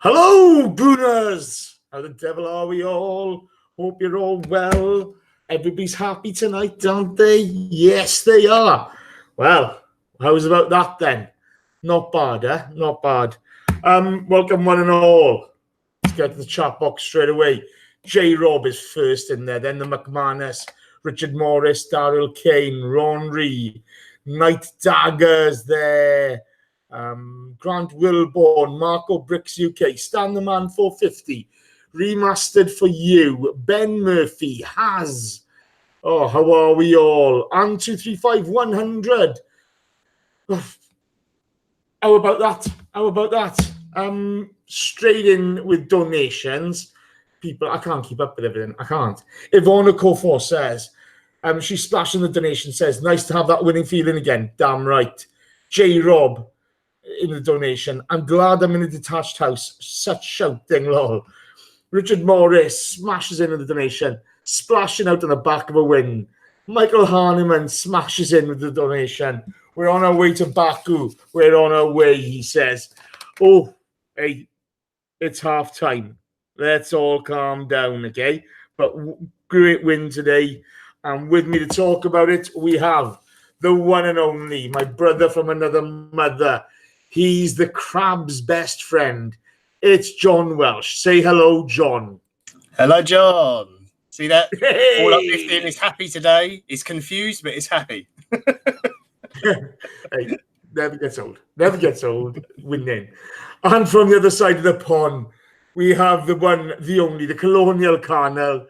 Hello, Gooners! How the devil are we all? Hope you're all well. Everybody's happy tonight, aren't they? Yes, they are. Well, how's about that then? Not bad, eh? Not bad. Welcome one and all. Let's get to the chat box straight away. J. Rob is first in there, then the McManus, Richard Morris, Daryl Kane, Ronry, Night Daggers there. Grant Wilborn, Marco Bricks UK, Stan the Man 450, remastered for you, Ben Murphy, Has. Oh, how are we all? And 235 100. Oh, how about that? How about that? Straight in with donations. People, I can't keep up with everything. I can't. Ivona Kofor says, she's splashing the donation, says, nice to have that winning feeling again. Damn right. J. Rob in the donation. I'm glad I'm in a detached house. Such shouting, lol. Richard Morris smashes in the donation, splashing out on the back of a win. Michael Harneman smashes in with the donation. We're on our way to Baku. We're on our way, he says. Oh, hey, it's half time. Let's all calm down, okay? But great win today. And with me to talk about it, we have the one and only, my brother from another mother. He's the crab's best friend. It's John Welsh. Say hello, John. Hello, John. See that? Hey! All uplifting is happy today. It's confused, but it's happy. Hey, never gets old. Never gets old. Winning. And from the other side of the pond, we have the one, the only, the colonial Carnel.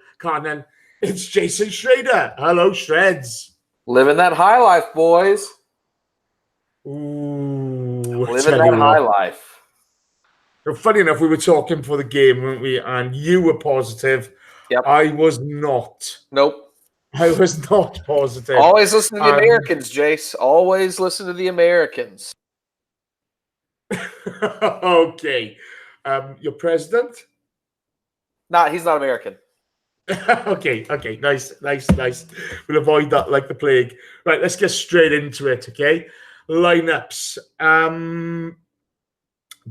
It's Jason Schrader. Hello, Shreds. Living that high life, boys. Ooh, living that high life. Funny enough, we were talking before the game, weren't we? And you were positive. Yep. I was not. Nope. I was not positive. Always listen to the Americans, Jace. Always listen to the Americans. Okay. Your president? Nah, he's not American. Okay. Nice. We'll avoid that like the plague. Right, let's get straight into it, okay? Lineups.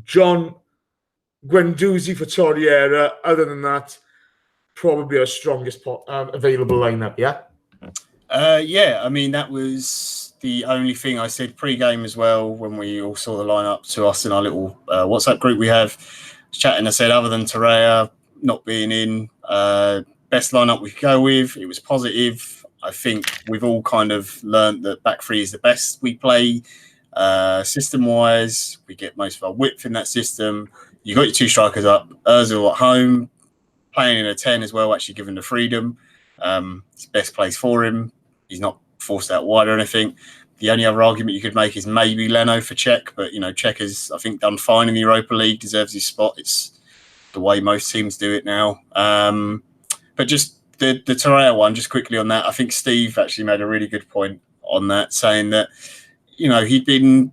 John, Guendouzi for Torreira. Other than that, probably our strongest available lineup, yeah? Yeah, I mean, that was the only thing I said pre-game as well when we all saw the lineup to us in our little WhatsApp group we have. Chatting, I said, other than Torreira not being in, best lineup we could go with. It was positive. I think we've all kind of learned that back three is the best we play system-wise. We get most of our width in that system. You got your two strikers up. Ozil at home, playing in a 10 as well, actually given the freedom. It's best place for him. He's not forced out wide or anything. The only other argument you could make is maybe Leno for Cech, but, Cech has, I think, done fine in the Europa League, deserves his spot. It's the way most teams do it now. But just the Torreira one, just quickly on that, I think Steve actually made a really good point on that, saying that, he'd been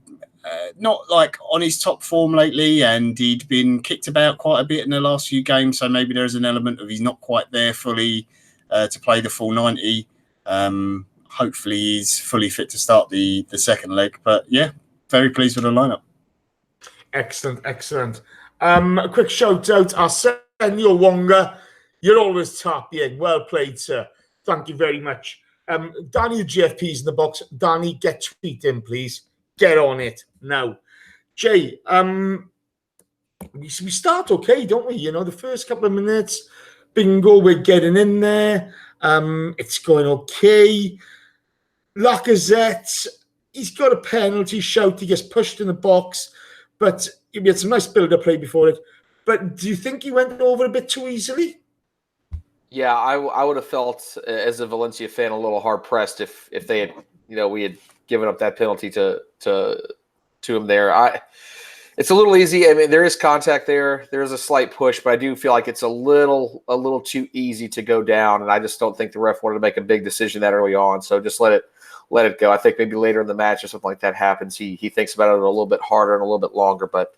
not like on his top form lately, and he'd been kicked about quite a bit in the last few games. So maybe there's an element of he's not quite there fully to play the full 90. Hopefully he's fully fit to start the second leg. But yeah, very pleased with the lineup. Excellent. A quick shout out, Arsenio Wonga. You're always tapping. Well played, sir. Thank you very much. Danny, GFP's in the box. Danny, get tweeting, please. Get on it now. Jay, we start okay, don't we? The first couple of minutes, bingo, we're getting in there. It's going okay. Lacazette, he's got a penalty shout. He gets pushed in the box, but he had some nice build-up play before it. But do you think he went over a bit too easily? Yeah, I would have felt, as a Valencia fan, a little hard-pressed if they had, we had given up that penalty to him there. It's a little easy. I mean, there is contact there. There's a slight push, but I do feel like it's a little too easy to go down, and I just don't think the ref wanted to make a big decision that early on. So just let it go. I think maybe later in the match or something like that happens, he thinks about it a little bit harder and a little bit longer. But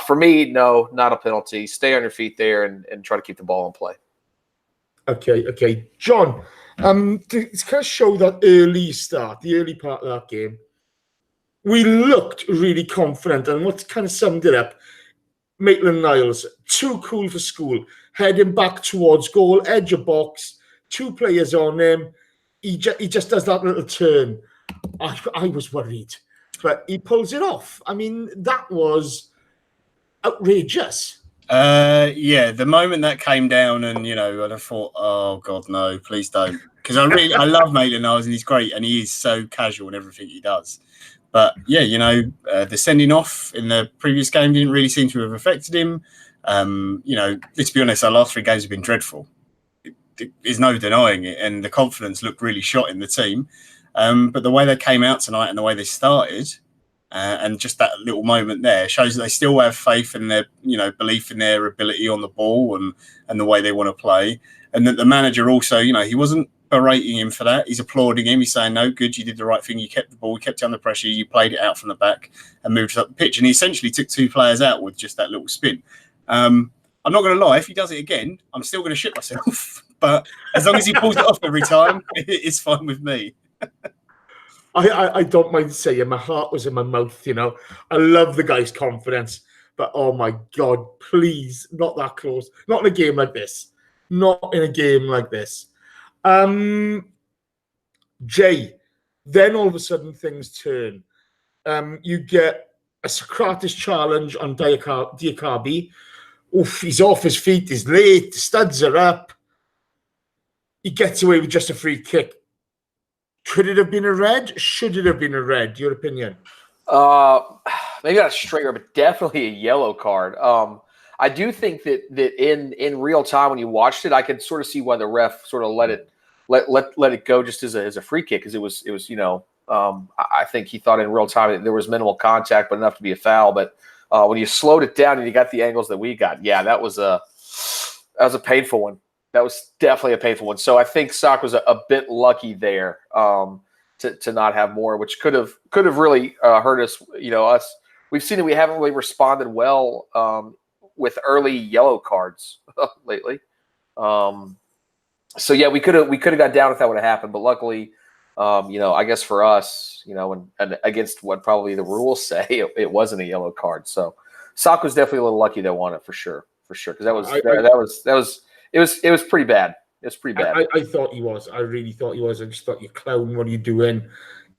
for me, no, not a penalty. Stay on your feet there and try to keep the ball in play. Okay. John, to kind of show that early start, the early part of that game, we looked really confident, and what kind of summed it up, Maitland-Niles, too cool for school, heading back towards goal, edge of box, 2 players on him. He just does that little turn. I was worried, but he pulls it off. I mean, that was outrageous. Yeah, the moment that came down, and and I thought, oh God, no, please don't, because I love Maitland-Niles and he's great and he is so casual in everything he does. But yeah, the sending off in the previous game didn't really seem to have affected him. Let's be honest, our last 3 games have been dreadful. There's no denying it, and the confidence looked really shot in the team. But the way they came out tonight and the way they started, and just that little moment there shows that they still have faith in their, belief in their ability on the ball and the way they want to play. And that the manager also, he wasn't berating him for that. He's applauding him. He's saying, no, good, you did the right thing. You kept the ball, you kept it under pressure, you played it out from the back and moved up the pitch. And he essentially took 2 players out with just that little spin. I'm not going to lie, if he does it again, I'm still going to shit myself. But as long as he pulls it off every time, it's fine with me. I don't mind saying my heart was in my mouth, I love the guy's confidence, but oh my God, please, not that close. Not in a game like this. Not in a game like this. Jay, then all of a sudden things turn. You get a Socrates challenge on Diakabi. Oof, he's off his feet, he's late, the studs are up. He gets away with just a free kick. Could it have been a red? Should it have been a red? Your opinion? Maybe not a straight red, but definitely a yellow card. I do think that in real time when you watched it, I could sort of see why the ref sort of let it go just as a free kick, because it was I think he thought in real time that there was minimal contact, but enough to be a foul. But when you slowed it down and you got the angles that we got, yeah, that was a painful one. That was definitely a painful one. So I think Sock was a bit lucky there to not have more, which could have really hurt us. Us. We've seen that we haven't really responded well with early yellow cards lately. So yeah, we could have got down if that would have happened. But luckily, I guess for us, and against what probably the rules say, it wasn't a yellow card. So Sock was definitely a little lucky that won it for sure, because it was pretty bad. It's pretty bad. I thought he was. I really thought he was. I just thought, you clown, what are you doing?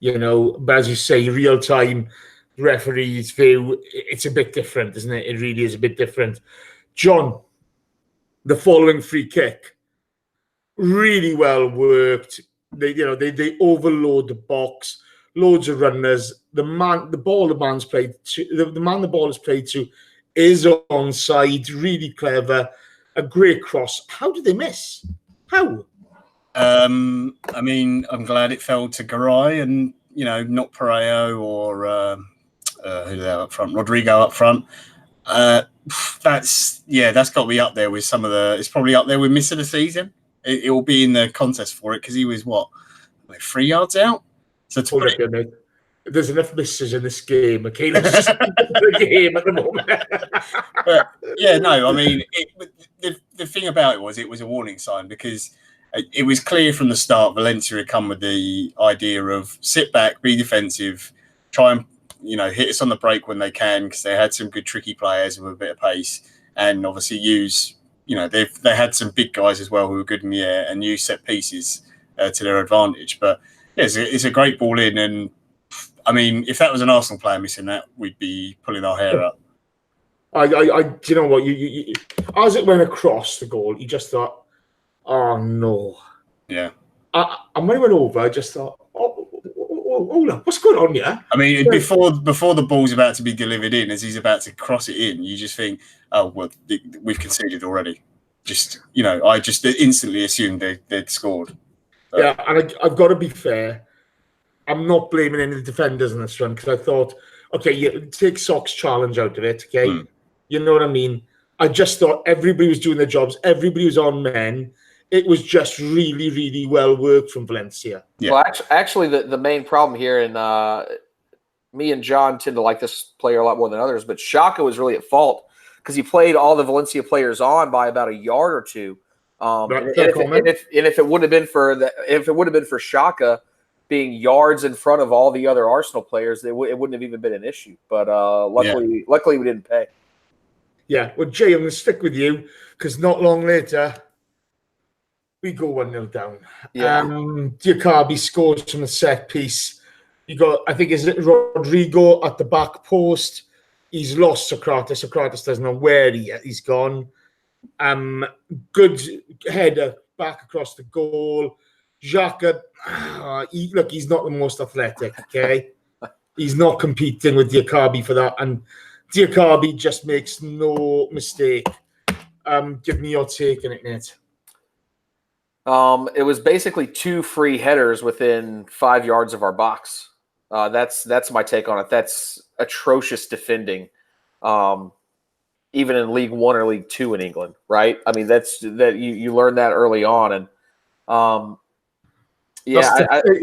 But as you say, real time referees view, it's a bit different, isn't it? It really is a bit different. John, the following free kick, really well worked. They overload the box, loads of runners. The man the ball is played to is onside, really clever. A great cross. How did they miss? How? I'm glad it fell to Garay and not Pereiro or who they have up front, Rodrigo up front. That's got to be up there with some of the. It's probably up there with miss of the season. It will be in the contest for it because he was 3 yards out. So there's enough misses in this game. Okay, let's just the game at the moment. But the thing about it was a warning sign, because it was clear from the start Valencia had come with the idea of sit back, be defensive, try and hit us on the break when they can, because they had some good tricky players with a bit of pace, and obviously use they had some big guys as well who were good in the air and use set pieces to their advantage. But yeah, it's a great ball in, and if that was an Arsenal player missing that, we'd be pulling our hair up. Do you know what? You as it went across the goal, you just thought, oh no. Yeah. And when it went over, I just thought, hold on, what's going on here? Before the ball's about to be delivered in, as he's about to cross it in, you just think, oh well, we've conceded already. I just instantly assumed they'd scored. But. Yeah, and I've got to be fair. I'm not blaming any of the defenders in this run, because I thought, okay, you take Sock's challenge out of it, okay? You know what I mean? I just thought everybody was doing their jobs. Everybody was on men. It was just really, really well worked from Valencia. Yeah. Well, actually, the main problem here, and me and John tend to like this player a lot more than others, but Xhaka was really at fault because he played all the Valencia players on by about a yard or two. If it would have been for Xhaka being yards in front of all the other Arsenal players, it wouldn't have even been an issue. But luckily we didn't pay. Yeah, well, Jay, I'm going to stick with you because not long later, we go 1-0 down. Yeah. Diakabi scores from the set piece. You got, I think, is it Rodrigo at the back post? He's lost Socrates. Socrates doesn't know where he's gone. Good header back across the goal. Xhaka, he's not the most athletic, okay? He's not competing with Diakabi for that. And Diakabi just makes no mistake. Give me your take on it, Nate. It was basically 2 free headers within 5 yards of our box. That's my take on it. That's atrocious defending, even in League One or League Two in England, right? I mean, you learn that early on, and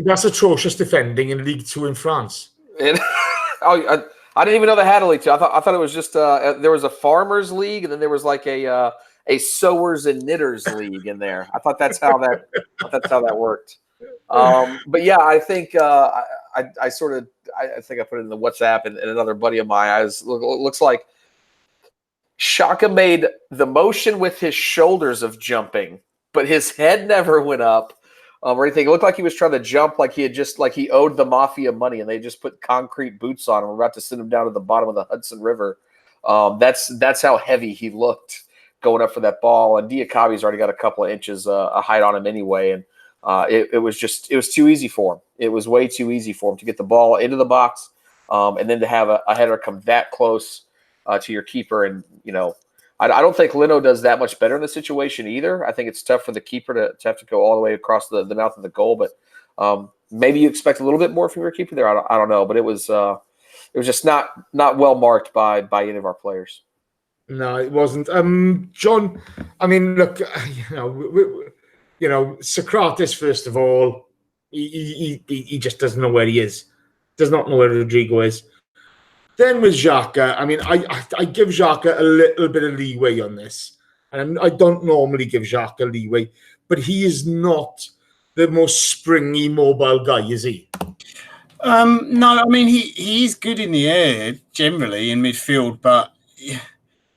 that's atrocious defending in League Two in France. I didn't even know they had a League Two. I thought it was just there was a farmers league, and then there was like a sewers and knitters league in there. I thought that's how that worked. But yeah, I think I think I put it in the WhatsApp and another buddy of mine. Looks like Xhaka made the motion with his shoulders of jumping, but his head never went up or anything. It looked like he was trying to jump like he owed the mafia money, and they just put concrete boots on him. We're about to send him down to the bottom of the Hudson River. That's how heavy he looked going up for that ball. And Diakabi's already got a couple of inches of height on him anyway, and it was too easy for him. It was way too easy for him to get the ball into the box, and then to have a header come that close to your keeper. And I don't think Leno does that much better in the situation either. I think it's tough for the keeper to have to go all the way across the mouth of the goal. But maybe you expect a little bit more from your keeper there. I don't know, but it was just not well marked by any of our players. No, it wasn't. John, I mean, look, Socrates, first of all, he just doesn't know where he is. Does not know where Rodrigo is. Then with Xhaka, I mean, I give Xhaka a little bit of leeway on this. And I don't normally give Xhaka leeway, but he is not the most springy, mobile guy, is he? No, I mean, he's good in the air, generally, in midfield, but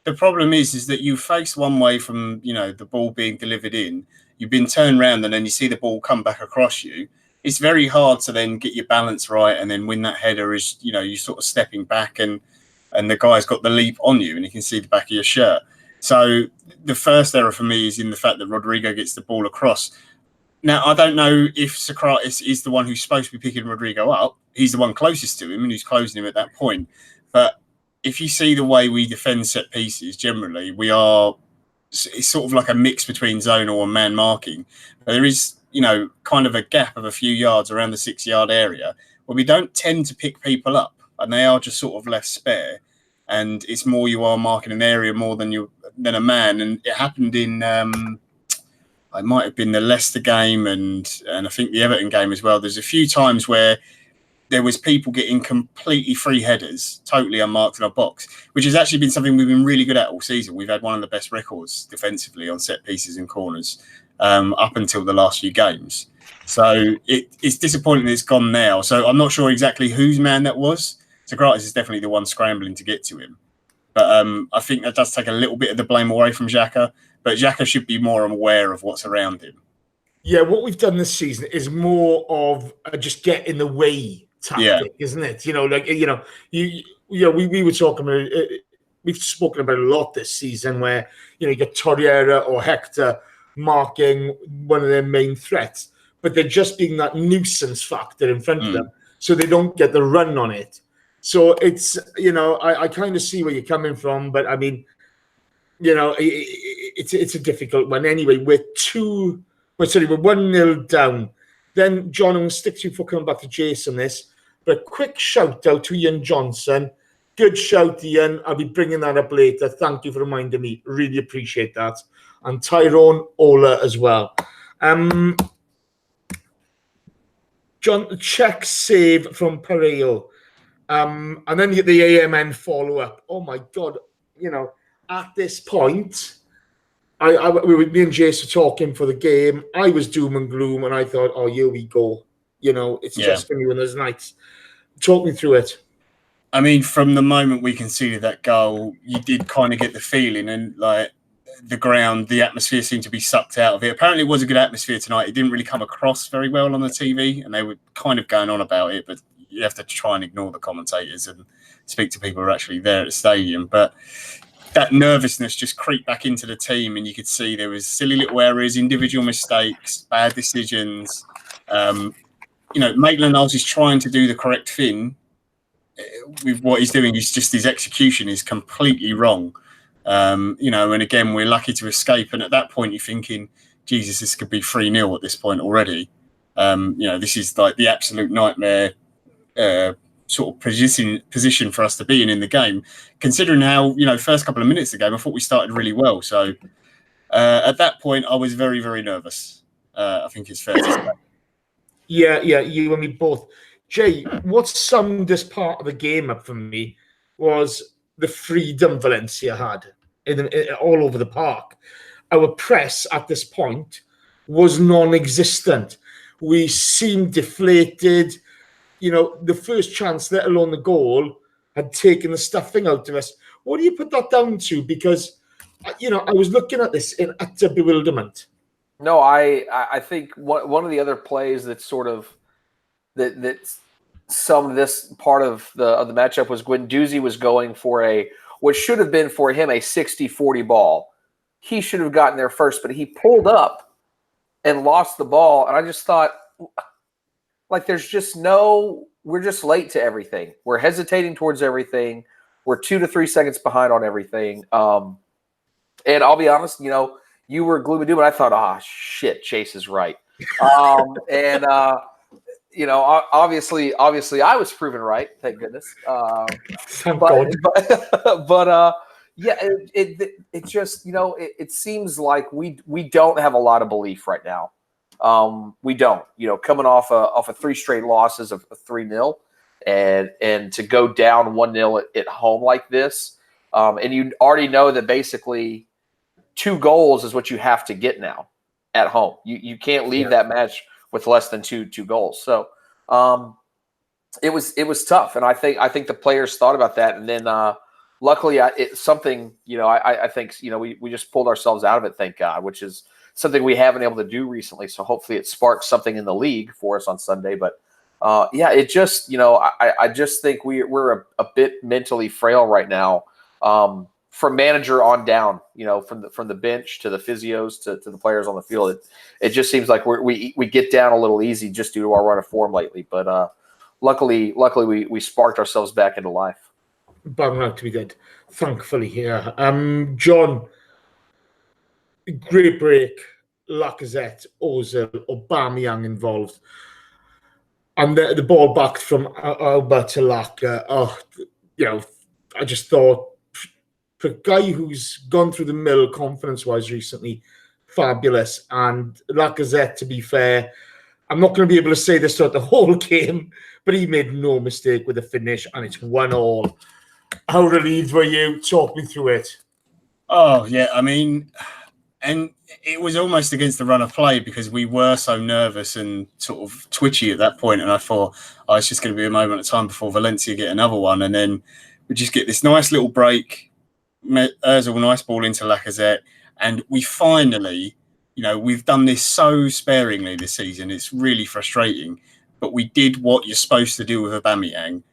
the problem is that you face one way from, the ball being delivered in, you've been turned around and then you see the ball come back across you. It's very hard to then get your balance right and then win that header as, you're sort of stepping back and the guy's got the leap on you and you can see the back of your shirt. So the first error for me is in the fact that Rodrigo gets the ball across. Now, I don't know if Socrates is the one who's supposed to be picking Rodrigo up. He's the one closest to him and who's closing him at that point. But if you see the way we defend set pieces, generally, it's sort of like a mix between zonal and man marking. There is, kind of a gap of a few yards around the 6-yard area where we don't tend to pick people up and they are just sort of left spare. And it's more you are marking an area more than a man. And it happened in, it might have been the Leicester game and I think the Everton game as well. There's a few times where there was people getting completely free headers, totally unmarked in our box, which has actually been something we've been really good at all season. We've had one of the best records defensively on set pieces and corners up until the last few games. So it's disappointing that it's gone now. So I'm not sure exactly whose man that was. Socrates is definitely the one scrambling to get to him. But I think that does take a little bit of the blame away from Xhaka. But Xhaka should be more aware of what's around him. Yeah, what we've done this season is more of just get in the way tactic, isn't it? We were talking about we've spoken about a lot this season where you get Torreira or Hector marking one of their main threats, but they're just being that nuisance factor in front of them, so they don't get the run on it. So it's I kind of see where you're coming from, but I mean, it's a difficult one anyway. We're 1-0 down. Then, John, I'm going to stick to you for coming back to Jason this. But quick shout out to Ian Johnson. Good shout, Ian. I'll be bringing that up later. Thank you for reminding me. Really appreciate that. And Tyrone Ola as well. John, Cech save from Pereiro. And then the AMN follow-up. Oh, my God. At this point, me and Jace were talking for the game. I was doom and gloom, and I thought, oh, here we go. It's just going to be one of those nights. Talk me through it. I mean, from the moment we conceded that goal, you did kind of get the feeling, and like the ground, the atmosphere seemed to be sucked out of it. Apparently, it was a good atmosphere tonight. It didn't really come across very well on the TV, and they were kind of going on about it, but you have to try and ignore the commentators and speak to people who are actually there at the stadium. But that nervousness just creeped back into the team, and you could see there was silly little errors, individual mistakes, bad decisions. Maitland-Niles is trying to do the correct thing. With what he's doing, his execution is completely wrong. And again, we're lucky to escape. And at that point, you're thinking, Jesus, this could be 3-0 at this point already. This is like the absolute nightmare sort of position for us to be in the game. Considering how, first couple of minutes of the game, I thought we started really well. So at that point, I was very, very nervous. I think it's fair to say. Yeah, you and me both. Jay, what summed this part of the game up for me was the freedom Valencia had all over the park. Our press at this point was non-existent. We seemed deflated. The first chance, let alone the goal, had taken the stuffing out of us. What do you put that down to? Because, I was looking at this in utter bewilderment. No, I think one of the other plays that sort of that summed this part of the matchup was Guendouzi was going for what should have been for him a 60-40 ball. He should have gotten there first, but he pulled up and lost the ball. And I just thought, like, we're just late to everything. We're hesitating towards everything. We're 2 to 3 seconds behind on everything. And I'll be honest, you were gloom and doom, and I thought, shit, Chase is right. Obviously I was proven right, thank goodness. It just, it seems like we don't have a lot of belief right now. We don't, coming off of 3 straight losses of 3-0 and to go down 1-0 at home like this. And you already know that basically 2 goals is what you have to get now at home. You can't leave that match with less than two goals. So it was tough. And I think the players thought about that. And then luckily it's something, I think, we just pulled ourselves out of it, thank God, which is something we haven't been able to do recently. So hopefully it sparks something in the league for us on Sunday. But it just, I just think we're a bit mentally frail right now. From manager on down, from the bench to the physios to the players on the field, it just seems like we get down a little easy just due to our run of form lately. But luckily we sparked ourselves back into life. Bound out to be good, thankfully. Here, John, great break. Lacazette, Ozil, Aubameyang involved, and the ball back from Alba to Laka. I just thought, for a guy who's gone through the mill confidence-wise recently, fabulous. And Lacazette, to be fair, I'm not going to be able to say this throughout the whole game, but he made no mistake with the finish, and it's 1-1. How relieved were you? Talk me through it. Oh, yeah, I mean, and it was almost against the run of play because we were so nervous and sort of twitchy at that point, and I thought, it's just going to be a moment of time before Valencia get another one, and then we just get this nice little break. Ozil, nice ball into Lacazette, and we finally, we've done this so sparingly this season. It's really frustrating, but we did what you're supposed to do with Aubameyang.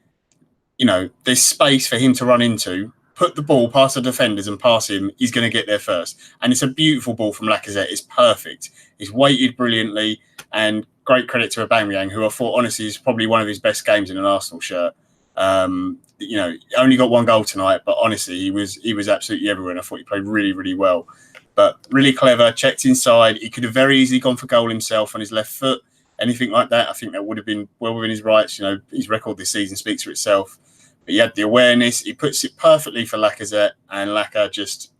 There's space for him to run into, put the ball past the defenders and pass him. He's going to get there first, and it's a beautiful ball from Lacazette. It's perfect. He's weighted brilliantly, and great credit to Aubameyang, who I thought honestly is probably one of his best games in an Arsenal shirt. Only got 1 goal tonight, but honestly, he was absolutely everywhere. And I thought he played really, really well. But really clever, checked inside. He could have very easily gone for goal himself on his left foot. Anything like that, I think that would have been well within his rights. His record this season speaks for itself. But he had the awareness. He puts it perfectly for Lacazette, and Laka just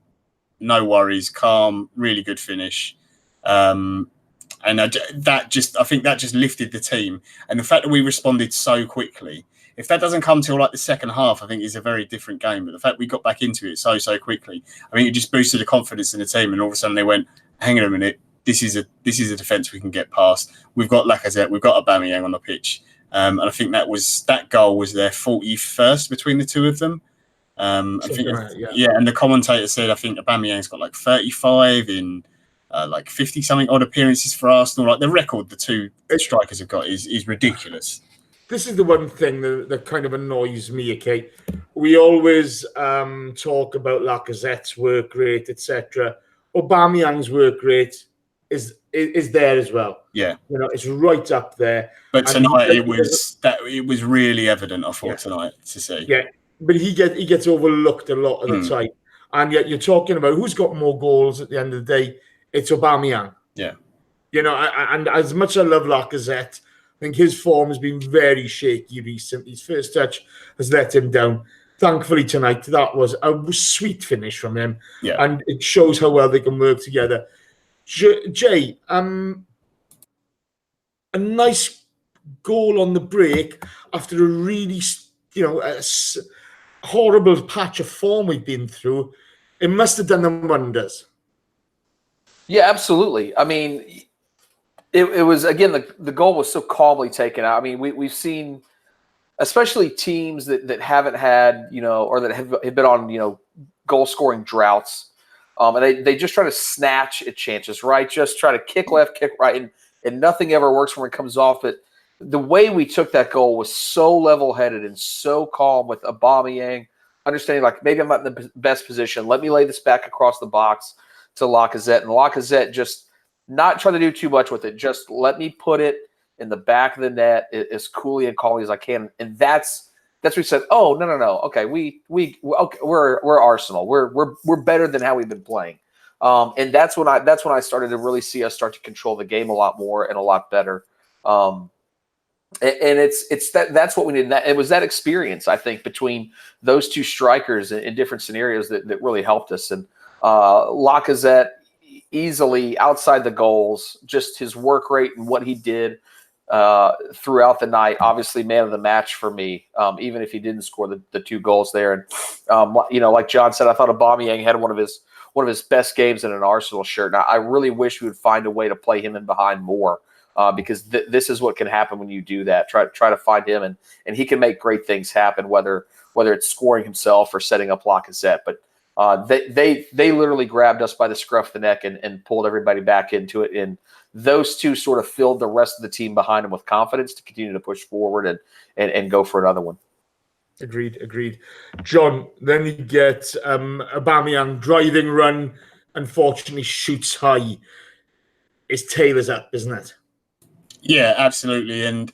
no worries, calm, really good finish. And I think that just lifted the team. And the fact that we responded so quickly. If that doesn't come till like the second half, I think it's a very different game. But the fact we got back into it so quickly, I think it just boosted the confidence in the team. And all of a sudden they went, hang on a minute, this is a defence we can get past. We've got Lacazette, we've got Aubameyang on the pitch. And I think that goal was their 41st between the two of them. I think, and the commentator said, I think Aubameyang's got like 35 in like 50 something odd appearances for Arsenal. Like the record the two strikers have got is ridiculous. This is the one thing that kind of annoys me. Okay, we always talk about Lacazette's work rate, etc. Aubameyang's work rate is there as well. Yeah, it's right up there. But tonight it was really evident. I thought tonight to see. Yeah, but he gets overlooked a lot of the time, and yet you're talking about who's got more goals at the end of the day. It's Aubameyang. Yeah, and as much as I love Lacazette, I think his form has been very shaky recently. His first touch has let him down. Thankfully tonight, that was a sweet finish from him, and it shows how well they can work together. Jay, a nice goal on the break after a really, a horrible patch of form we've been through. It must have done them wonders. Yeah, absolutely. I mean, it was, again, the goal was so calmly taken out. I mean, we've seen, especially teams that haven't had, or that have been on, goal-scoring droughts, and they just try to snatch at chances, right? Just try to kick left, kick right, and nothing ever works when it comes off. But the way we took that goal was so level-headed and so calm with Aubameyang, understanding, like, maybe I'm not in the best position. Let me lay this back across the box to Lacazette. And Lacazette just not trying to do too much with it. Just let me put it in the back of the net as coolly and calmly as I can. And that's we said, oh, no. Okay, we're Arsenal. We're better than how we've been playing. And that's when I started to really see us start to control the game a lot more and a lot better. And that's what we needed. It was that experience, I think, between those two strikers in different scenarios that really helped us. And Lacazette easily outside the goals, just his work rate and what he did throughout the night. Obviously, man of the match for me, even if he didn't score the two goals there. And like John said, I thought Aubameyang had one of his best games in an Arsenal shirt. And I really wish we would find a way to play him in behind more. Because this is what can happen when you do that. Try to find him, and he can make great things happen, whether it's scoring himself or setting up Lacazette. But they literally grabbed us by the scruff of the neck and pulled everybody back into it. And those two sort of filled the rest of the team behind them with confidence to continue to push forward and go for another one. Agreed. John, then you get Aubameyang driving run, unfortunately shoots high. His tail is up, isn't it? Yeah, absolutely. And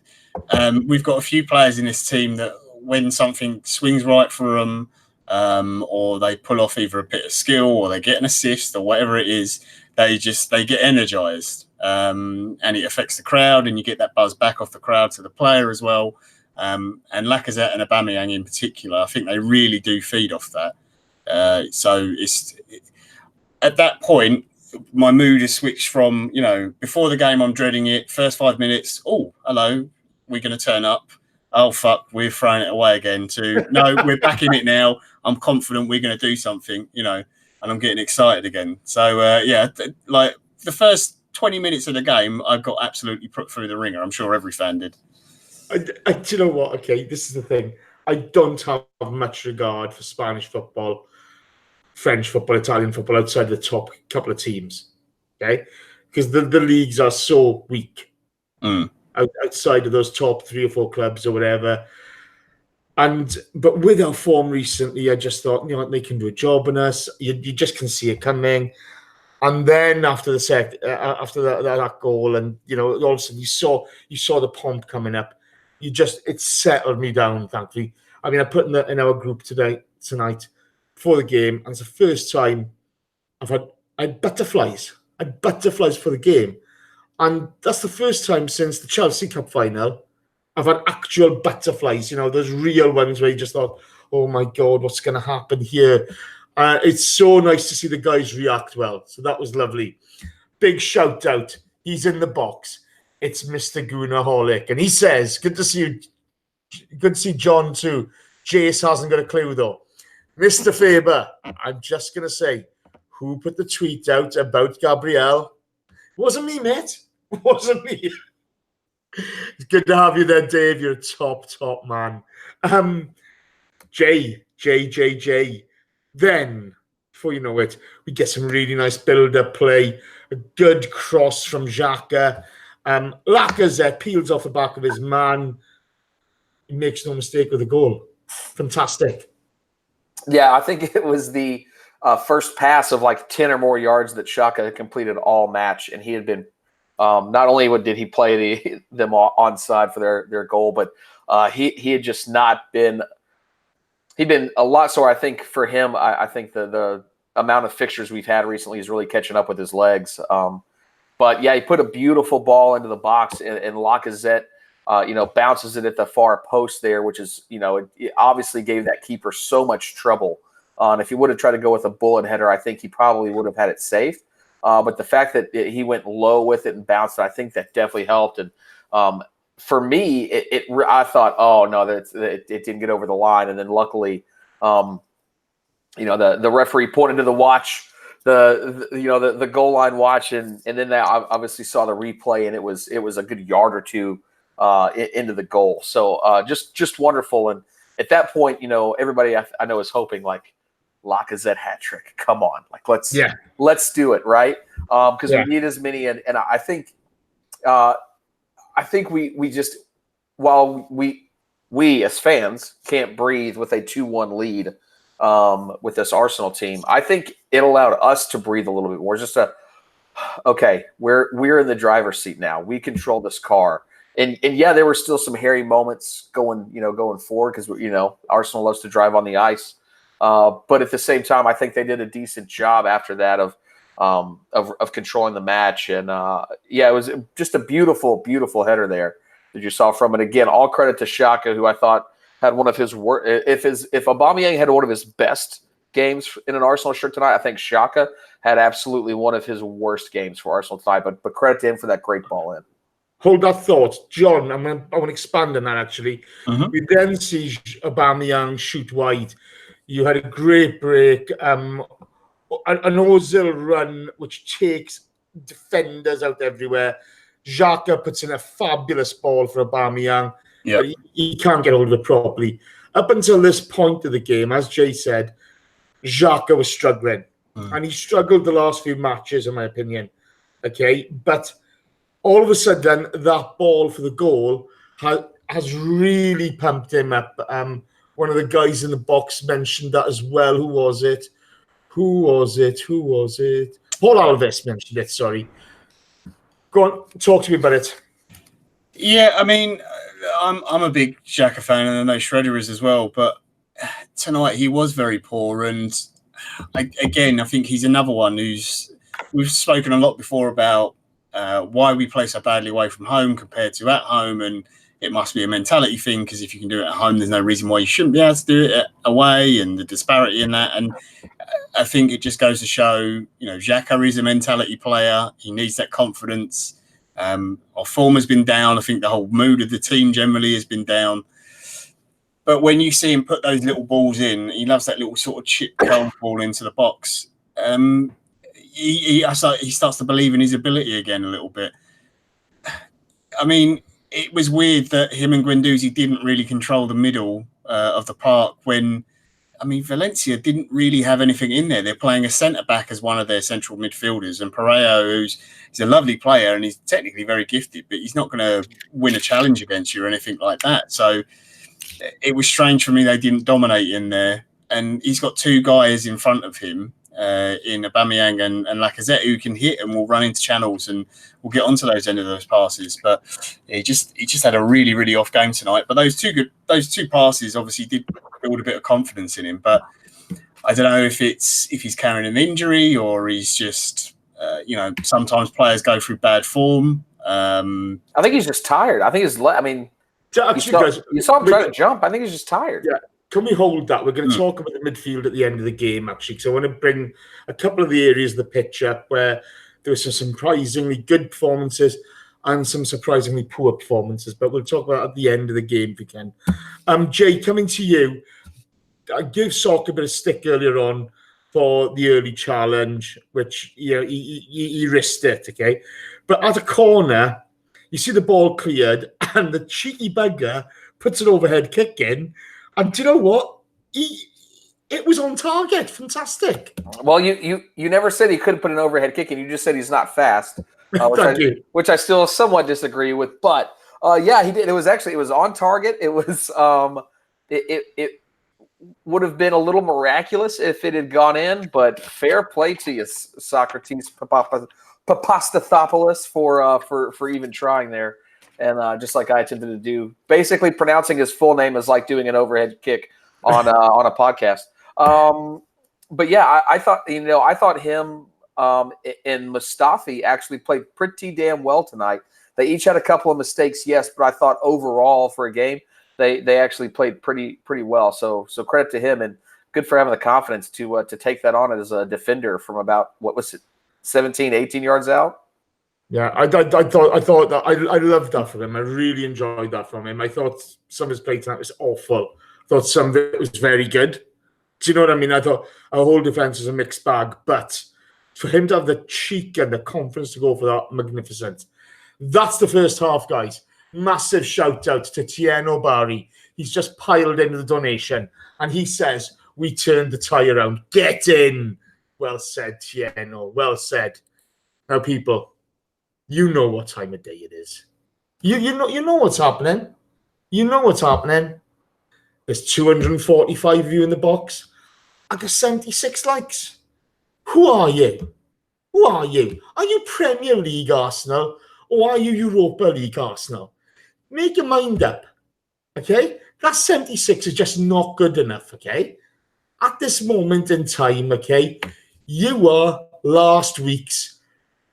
we've got a few players in this team that when something swings right for them, or they pull off either a bit of skill or they get an assist or whatever it is, they get energized. And it affects the crowd, and you get that buzz back off the crowd to the player as well. And Lacazette and Aubameyang in particular, I think they really do feed off that. So at that point, my mood has switched from, before the game, I'm dreading it. First 5 minutes, oh, hello, we're going to turn up. Oh, fuck, we're throwing it away again. To, no, we're back in it now. I'm confident we're going to do something, and I'm getting excited again. So, like the first 20 minutes of the game, I got absolutely put through the ringer. I'm sure every fan did. Do you know what? Okay, this is the thing. I don't have much regard for Spanish football, French football, Italian football outside the top couple of teams, okay? Because the leagues are so weak outside of those top 3 or 4 clubs or whatever. But with our form recently, I just thought, they can do a job on us. You just can see it coming. And then after that goal, and all of a sudden you saw the pomp coming up. It settled me down, thankfully. I mean, I put in our group tonight for the game, and it's the first time I had butterflies. I had butterflies for the game. And that's the first time since the Chelsea Cup final I've had actual butterflies, those real ones where you just thought, oh my God, what's going to happen here? It's so nice to see the guys react well. So that was lovely. Big shout out. He's in the box. It's Mr. Goonerholic. And he says, good to see you. Good to see John too. Jace hasn't got a clue though. Mr. Faber, I'm just going to say, who put the tweet out about Gabriel? It wasn't me, mate. It wasn't me. It's good to have you there, Dave. You're a top man. J. Then, before you know it, we get some really nice build-up play. A good cross from Xhaka. Lacazette peels off the back of his man. He makes no mistake with a goal. Fantastic. Yeah, I think it was the first pass of like 10 or more yards that Xhaka had completed all match, and he had been not only did he play them onside for their goal, but he had just not been. He'd been a lot sore. I think for him, I think the amount of fixtures we've had recently is really catching up with his legs. But yeah, he put a beautiful ball into the box, and Lacazette, bounces it at the far post there, which is, it obviously gave that keeper so much trouble. And if he would have tried to go with a bullet header, I think he probably would have had it safe. But the fact that he went low with it and bounced it, I think that definitely helped. And for me, I thought, oh no, it didn't get over the line. And then luckily, the referee pointed to the watch, the goal line watch, and then they obviously saw the replay, and it was a good yard or two into the goal. So just wonderful. And at that point, everybody I know is hoping like Lacazette hat trick. Come on, like let's do it, right? Because we need as many, and I think we just, while we as fans can't breathe with a 2-1 lead with this Arsenal team, I think it allowed us to breathe a little bit more. Just okay, we're in the driver's seat now. We control this car. And yeah, there were still some hairy moments going forward because Arsenal loves to drive on the ice. But at the same time, I think they did a decent job after that of controlling the match. And it was just a beautiful, beautiful header there that you saw from it. Again, all credit to Xhaka, who I thought had one of his worst. If Aubameyang had one of his best games in an Arsenal shirt tonight, I think Xhaka had absolutely one of his worst games for Arsenal tonight. But credit to him for that great ball in. Hold that thought, John. I want to expand on that, actually. Mm-hmm. We then see Aubameyang shoot wide. You had a great break. An Ozil run, which takes defenders out everywhere. Xhaka puts in a fabulous ball for Aubameyang. But he can't get hold of it properly. Up until this point of the game, as Jay said, Xhaka was struggling. And he struggled the last few matches, in my opinion. Okay, but all of a sudden, that ball for the goal has really pumped him up. One of the guys in the box mentioned that as well. Who was it? Paul Alves mentioned it, sorry. Go on, talk to me about it. Yeah, I mean, I'm a big Xhaka fan, and I know Shredder is as well, but tonight he was very poor. And I think he's another one we've spoken a lot before about why we play so badly away from home compared to at home, and it must be a mentality thing, because if you can do it at home, there's no reason why you shouldn't be able to do it away, and the disparity in that. And I think it just goes to show, Xhaka is a mentality player. He needs that confidence. Our form has been down. I think the whole mood of the team generally has been down. But when you see him put those little balls in, he loves that little sort of chip cold ball into the box. He starts to believe in his ability again a little bit. I mean, it was weird that him and Guendouzi didn't really control the middle of the park when, Valencia didn't really have anything in there. They're playing a centre-back as one of their central midfielders, and Pereira, he's a lovely player and he's technically very gifted, but he's not going to win a challenge against you or anything like that. So it was strange for me they didn't dominate in there. And he's got two guys in front of him, in Aubameyang and Lacazette, who can hit and will run into channels and will get onto those end of those passes. But he just had a really, really off game tonight. But those two passes obviously did build a bit of confidence in him. But I don't know if he's carrying an injury or he's just sometimes players go through bad form. I think he's just tired. I think you saw him trying to jump. I think he's just tired. Yeah. Can we hold that? We're going to talk about the midfield at the end of the game, actually. So I want to bring a couple of the areas of the pitch up where there were some surprisingly good performances and some surprisingly poor performances. But we'll talk about it at the end of the game if we can. Jay, coming to you. I gave Sock a bit of stick earlier on for the early challenge, which he risked it, okay? But at a corner, You see the ball cleared, and the cheeky bugger puts an overhead kick in. And do you know what? It was on target. Fantastic. Well, you never said he couldn't put an overhead kick in. You just said he's not fast, which I still somewhat disagree with. But yeah, he did. It was on target. It was it would have been a little miraculous if it had gone in. But fair play to you, Socrates Papastathopoulos, for even trying there. And just like I attempted to do, basically pronouncing his full name is like doing an overhead kick on a podcast. But yeah, I thought him and Mustafi actually played pretty damn well tonight. They each had a couple of mistakes, yes, but I thought overall for a game they actually played pretty well. So credit to him, and good for having the confidence to take that on as a defender from about, what was it, 17, 18 yards out. Yeah, I thought that I loved that from him. I really enjoyed that from him. I thought some of his play tonight was awful. I thought some of it was very good. Do you know what I mean? I thought our whole defense was a mixed bag, but for him to have the cheek and the confidence to go for that, magnificent. That's the first half, guys. Massive shout out to Tieno Barry. He's just piled into the donation, and he says, "We turned the tie around. Get in." Well said, Tieno. Well said. Now, people, you know what time of day it is. You know what's happening. You know what's happening. There's 245 of you in the box. I got 76 likes. Who are you? Who are you? Are you Premier League Arsenal, or are you Europa League Arsenal? Make your mind up, okay? That 76 is just not good enough, okay? At this moment in time, okay, you are last week's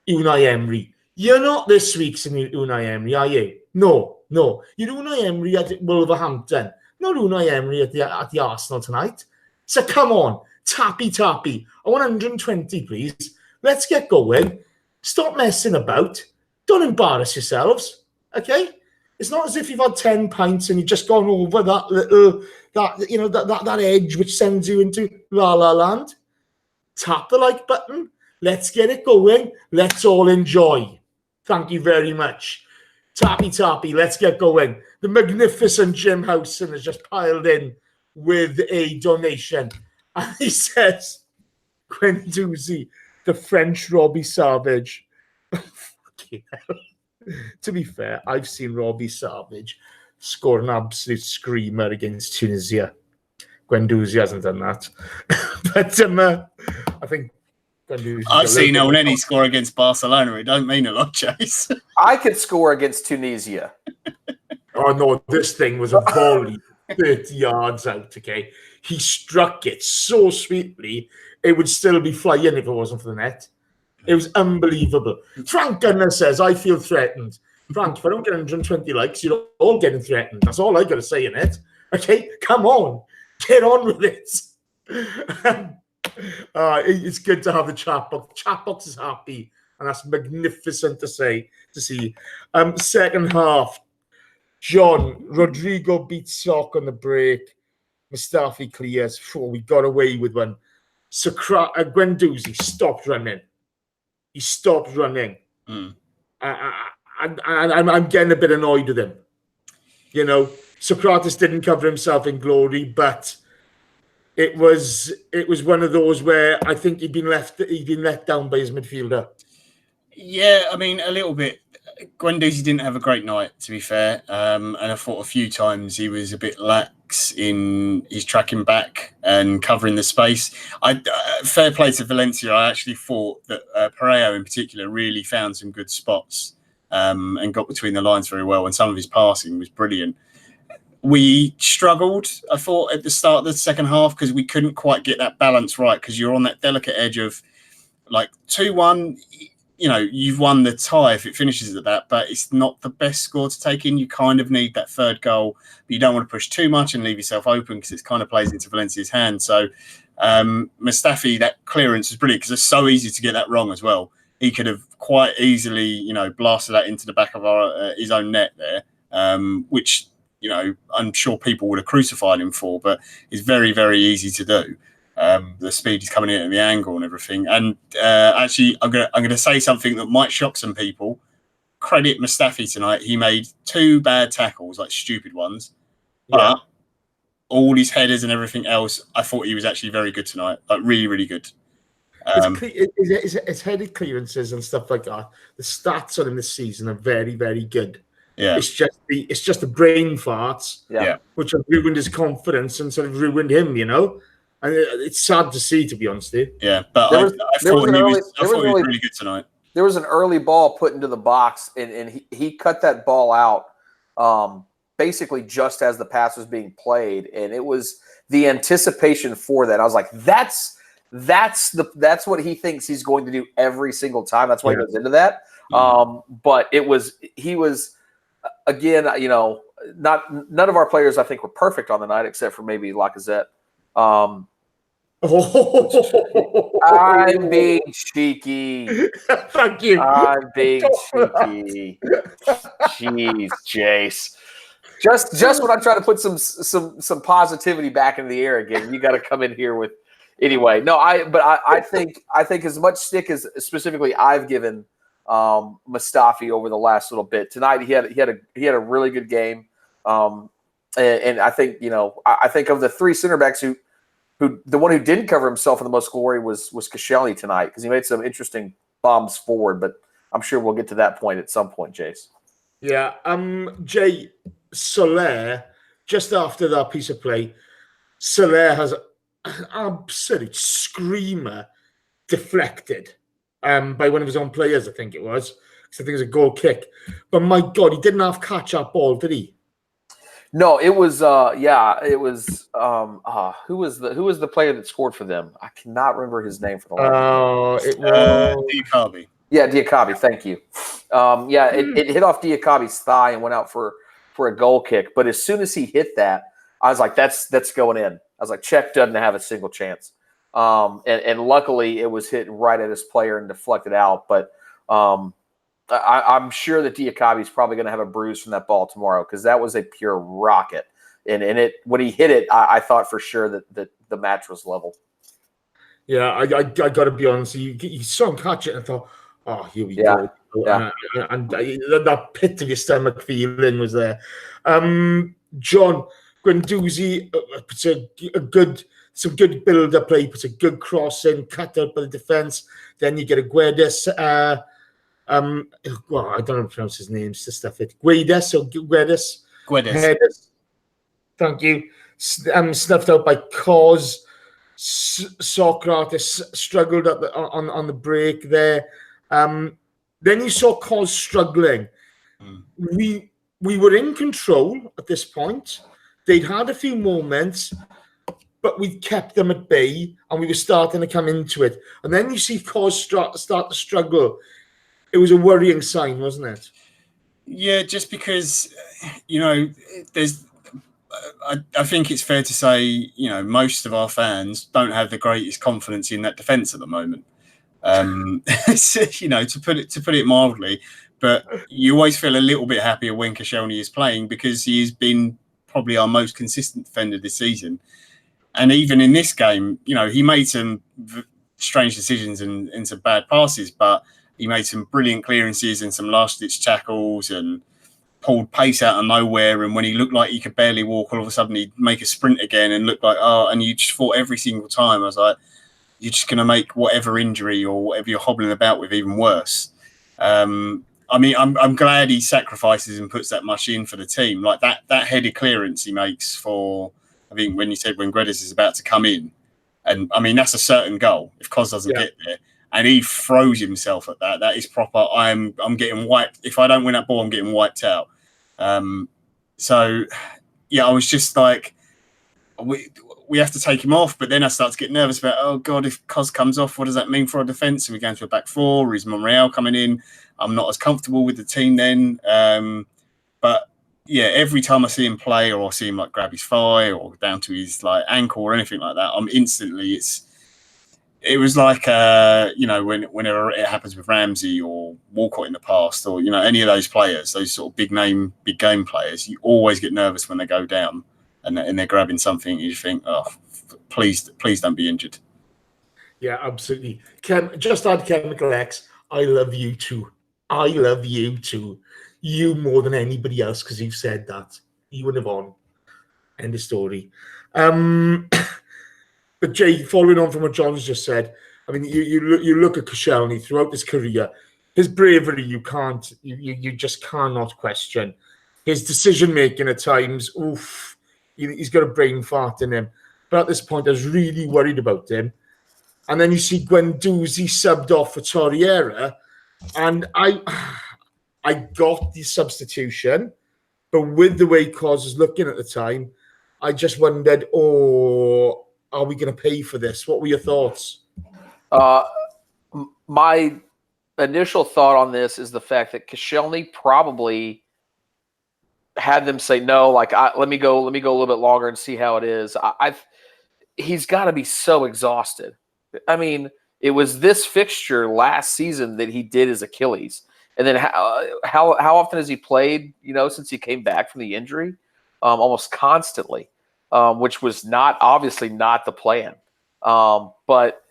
Unai Emery. You're not this week's Unai Emery, are you? No. You're Unai Emery at Wolverhampton, not Unai Emery at the Arsenal tonight. So come on, tappy. I want 120, please. Let's get going. Stop messing about. Don't embarrass yourselves, okay? It's not as if you've had 10 pints and you've just gone over that edge which sends you into La La Land. Tap the like button. Let's get it going. Let's all enjoy. Thank you very much. Tappy. Let's get going. The magnificent Jim Howson has just piled in with a donation. And he says, Guendouzi, the French Robbie Savage. Fucking hell. To be fair, I've seen Robbie Savage score an absolute screamer against Tunisia. Guendouzi hasn't done that. But I think Guendouzi... I've seen Elneny score against Barcelona. It don't mean a lot, Chase. I could score against Tunisia. Oh, no, this thing was a volley 30 yards out, okay? He struck it so sweetly, it would still be flying if it wasn't for the net. It was unbelievable. Frank Gunner says, I feel threatened. Frank, if I don't get 120 likes, you're all getting threatened. That's all I got to say in it. Okay? Come on. Get on with it. It's good to have the chat box. Chat box is happy, and that's magnificent to see. Second half, John, Rodrigo beats Sock on the break. Mustafi clears. We got away with one. Guendouzi stopped running. He stopped running. I'm getting a bit annoyed with him. You know, Socrates didn't cover himself in glory, but it was one of those where I think he'd been let down by his midfielder. Yeah, I mean, a little bit. Guendouzi didn't have a great night, to be fair. And I thought a few times he was a bit lax in his tracking back and covering the space. Fair play to Valencia. I actually thought that Pereiro in particular really found some good spots and got between the lines very well. And some of his passing was brilliant. We struggled, I thought, at the start of the second half because we couldn't quite get that balance right because you're on that delicate edge of like 2-1. You know, you've won the tie if it finishes at that, but it's not the best score to take in. You kind of need that third goal, but you don't want to push too much and leave yourself open because it kind of plays into Valencia's hand. So Mustafi, that clearance was brilliant because it's so easy to get that wrong as well. He could have quite easily, you know, blasted that into the back of his own net there, which, you know, I'm sure people would have crucified him for, but it's very, very easy to do. The speed is coming in at the angle and everything. And actually, I'm going to say something that might shock some people. credit Mustafi tonight. He made 2 bad tackles, like stupid ones, but all his headers and everything else, I thought he was actually very good tonight. Like really, really good. His headed clearances and stuff like that. The stats on him this season are very, very good. Yeah, it's just the brain farts, which have ruined his confidence and sort of ruined him, And it's sad to see, to be honest with you. Yeah, but I thought he was really good tonight. There was an early ball put into the box, and he cut that ball out basically just as the pass was being played, and it was the anticipation for that. I was like, that's what he thinks he's going to do every single time. That's why he goes into that. But he was again, none of our players I think were perfect on the night except for maybe Lacazette. I'm being cheeky. Thank you. I'm being cheeky. Jeez, Jace. Just when I'm trying to put some positivity back into the air again, you got to come in here with. Anyway, no, I think as much stick as specifically I've given Mustafi over the last little bit tonight, he had a really good game, and I think I think of the 3 center backs who the one who didn't cover himself in the most glory was Koscielny tonight because he made some interesting bombs forward, but I'm sure we'll get to that point at some point, Jace. Yeah, Jay Soler, just after that piece of play, Soler has an absolute screamer deflected by one of his own players, I think it was. Because I think it was a goal kick. But my God, he didn't have catch up ball, did he? No, it was it was who was the player that scored for them? I cannot remember his name for the life. It was Diakabi. Yeah, Diakabi, thank you. It hit off Diakabi's thigh and went out for a goal kick. But as soon as he hit that, I was like, that's going in. I was like, Cech doesn't have a single chance. And luckily it was hit right at his player and deflected out. But I'm sure that Diakabi is probably going to have a bruise from that ball tomorrow because that was a pure rocket. And it when he hit it, I thought for sure that the match was level. Yeah, I got to be honest. You saw him catch it and I thought, oh, here we go. Yeah. And that pit of your stomach feeling was there. John Guendouzi puts some good build-up play, puts a good cross in, cut out by the defence. Then you get a Guedes. I don't know how to pronounce his name. It's just stuff it. Guedes. Thank you. Snuffed out by Kos. Socrates struggled on the break there. Then you saw Kos struggling. We were in control at this point. They'd had a few moments, but we kept them at bay, and we were starting to come into it. And then you see Kos start to struggle. It was a worrying sign, wasn't it? Yeah, just because, there's. I think it's fair to say, most of our fans don't have the greatest confidence in that defence at the moment. To put it mildly, but you always feel a little bit happier when Koscielny is playing because he's been probably our most consistent defender this season. And even in this game, he made some strange decisions and some bad passes, but he made some brilliant clearances and some last-ditch tackles and pulled pace out of nowhere. And when he looked like he could barely walk, all of a sudden he'd make a sprint again and look like, and you just thought every single time, I was like, you're just going to make whatever injury or whatever you're hobbling about with even worse. I'm glad he sacrifices and puts that much in for the team. Like that headed clearance he makes for, I think when Guedes is about to come in. And I mean, that's a certain goal if Kos doesn't get there. And he throws himself at that. That is proper. I'm getting wiped. If I don't win that ball, I'm getting wiped out. I was just like, we have to take him off. But then I start to get nervous about, oh God, if Kos comes off, what does that mean for our defence? Are we going to a back four? Or is Monreal coming in? I'm not as comfortable with the team then. But yeah, every time I see him play or I see him like grab his thigh or down to his like ankle or anything like that, I'm instantly it was like whenever it happens with Ramsey or Walcott in the past or any of those players, those sort of big game players, you always get nervous when they go down and they're grabbing something. You think, oh, please don't be injured. Yeah, absolutely. Just add Chemical X. I love you too. I love you too. You more than anybody else because you've said that. You and Yvonne. End of story. But Jay, following on from what John's just said, I mean, you look at Koscielny throughout his career, his bravery you just cannot question. His decision making at times, he's got a brain fart in him. But at this point, I was really worried about him. And then you see Guendouzi subbed off for Torreira, and I got the substitution, but with the way Kos was looking at the time, I just wondered, are we going to pay for this? What were your thoughts? My initial thought on this is the fact that Koscielny probably had them say no. Like, let me go a little bit longer and see how it is. He's got to be so exhausted. I mean, it was this fixture last season that he did his Achilles, and then how often has he played? Since he came back from the injury, almost constantly. Which was obviously not the plan. But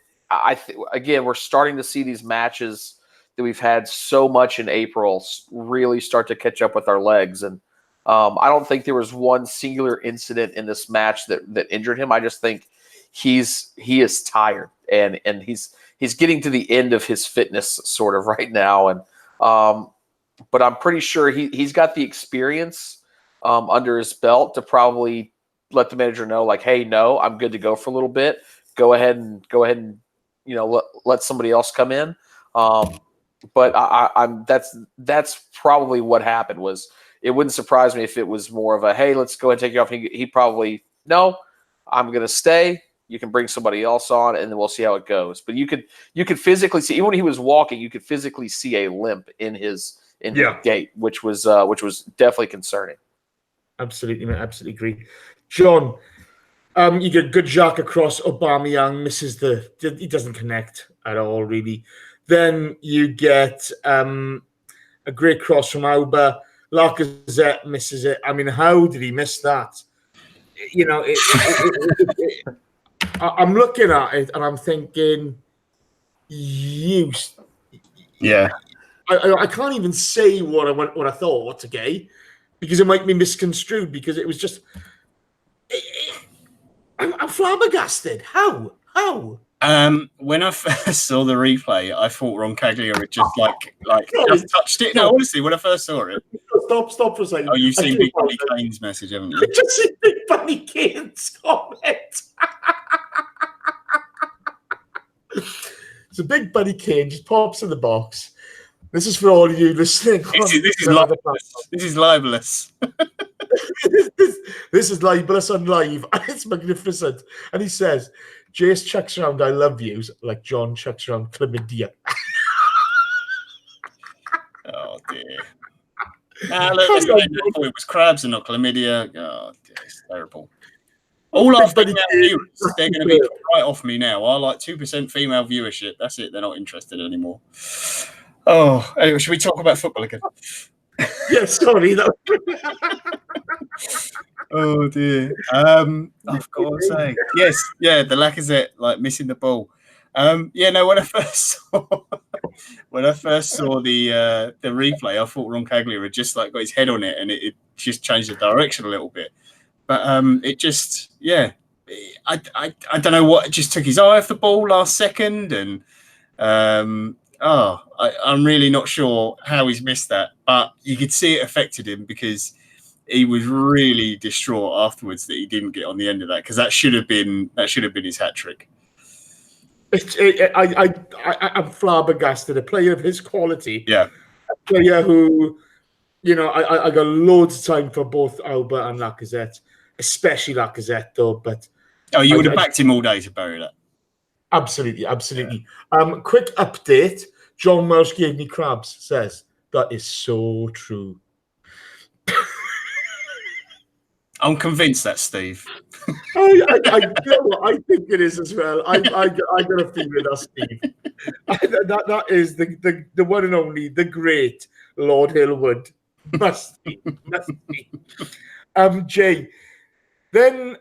again, we're starting to see these matches that we've had so much in April really start to catch up with our legs. And I don't think there was one singular incident in this match that injured him. I just think he is tired and he's getting to the end of his fitness sort of right now. And but I'm pretty sure he's got the experience under his belt to probably let the manager know, like, hey, no, I'm good to go for a little bit. Go ahead and let somebody else come in. But that's probably what happened. Was it wouldn't surprise me if it was more of a, hey, let's go ahead and take you off. He probably, no, I'm going to stay. You can bring somebody else on, and then we'll see how it goes. But you could physically see, even when he was walking, you could physically see a limp in his gait, which was definitely concerning. Absolutely, man. Absolutely agree. John, you get good Xhaka across. Aubameyang misses he doesn't connect at all, really. Then you get a great cross from Auba. Lacazette misses it. I mean, how did he miss that? I'm looking at it and I'm thinking, yeah. I can't even say what I thought, okay, because it might be misconstrued. Because it was just. I'm flabbergasted. How? When I first saw the replay, I thought Roncaglia had just just touched it. No, honestly, when I first saw it. Stop for a second. Oh, you've seen Big Bunny Kane's message, haven't you? I just seen Big Bunny Kane's comment. So Big Bunny Kane just pops in the box. This is for all of you listening. This is libelous. This is libelous on live, and it's magnificent. And he says, Jace chucks around I love yous like John chucks around chlamydia. Oh, dear. It was crabs and not chlamydia. Oh, dear, it's terrible. All our female viewers, they're going to be right off me now. I like 2% female viewership. That's it. They're not interested anymore. Oh, anyway, should we talk about football again? Yeah, sorry. Oh dear. I've got to say, yes, yeah, the Lacazette missing the ball. When I first saw the replay, I thought Roncaglia had just got his head on it and it just changed the direction a little bit. But it just, I don't know what, it just took his eye off the ball last second, and I'm really not sure how he's missed that. But you could see it affected him because he was really distraught afterwards that he didn't get on the end of that, because that should have been his hat trick. I'm flabbergasted. A player of his quality, a player who, I got loads of time for both Auba and Lacazette, especially Lacazette though. But you would have backed him all day to bury that. Absolutely. Quick update: John Welsh gave me crabs. Says that is so true. I'm convinced that's Steve. I think it is as well. I got a feeling that's Steve. That is the one and only, the great Lord Hillwood. Must be. Jay. Then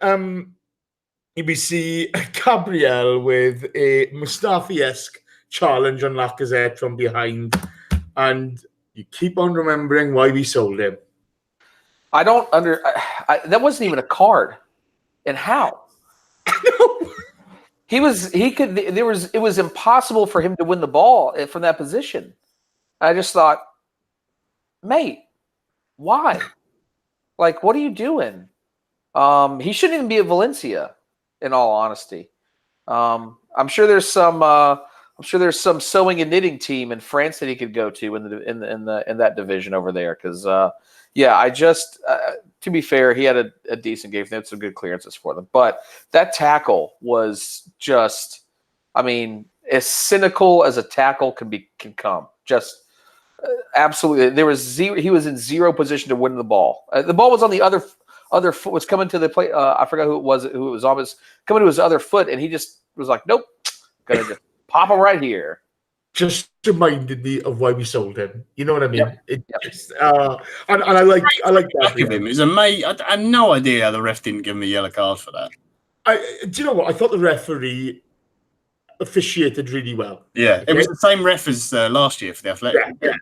we see Gabriel with a Mustafi-esque challenge on Lacazette from behind. and you keep on remembering why we sold him. I don't that wasn't even a card. And how? It was impossible for him to win the ball from that position. I just thought, mate, why? Like, what are you doing? He shouldn't even be at Valencia, in all honesty. I'm sure there's some sewing and knitting team in France that he could go to in that division over there. Because to be fair, he had a decent game. They had some good clearances for them, but that tackle was just, I mean, as cynical as a tackle can come. Just absolutely, he was in zero position to win the ball. The ball was on the other foot, was coming to the play. I forgot who it was almost coming to his other foot, and he just was like, nope, gonna just pop him right here. Just reminded me of why we sold him. You know what I mean? Yep. Just, and I like that. Of him. It was amazing. I had no idea how the ref didn't give him a yellow card for that. Do you know what? I thought the referee officiated really well. Yeah, okay? It was the same ref as last year for the Athletic. Yeah.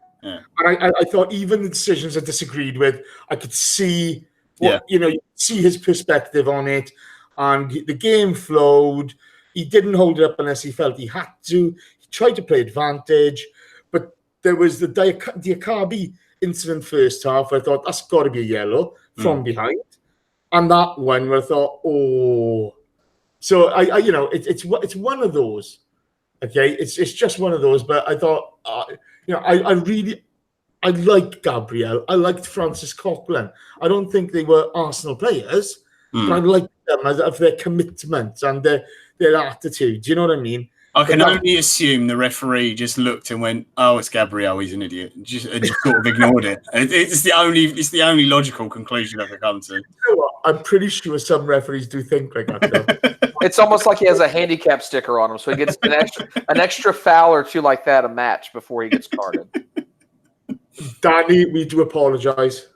And I thought even the decisions I disagreed with, I could see you see his perspective on it, and the game flowed. He didn't hold it up unless he felt he had to. He tried to play advantage, but there was the Diakabi incident first half. I thought that's got to be a yellow from behind, and that one where I thought, oh, so it's one of those. Okay, it's just one of those. But I thought, I like Gabriel. I liked Francis Coquelin. I don't think they were Arsenal players, but I liked them of their commitment and their attitude. Do you know what I mean? I can only assume the referee just looked and went, "Oh, it's Gabriel. He's an idiot." Just sort of ignored it. It's the only logical conclusion I could come to. You know what? I'm pretty sure some referees do think like that, though. It's almost like he has a handicap sticker on him, so he gets an extra foul or two like that a match before he gets carded. Danny, we do apologise.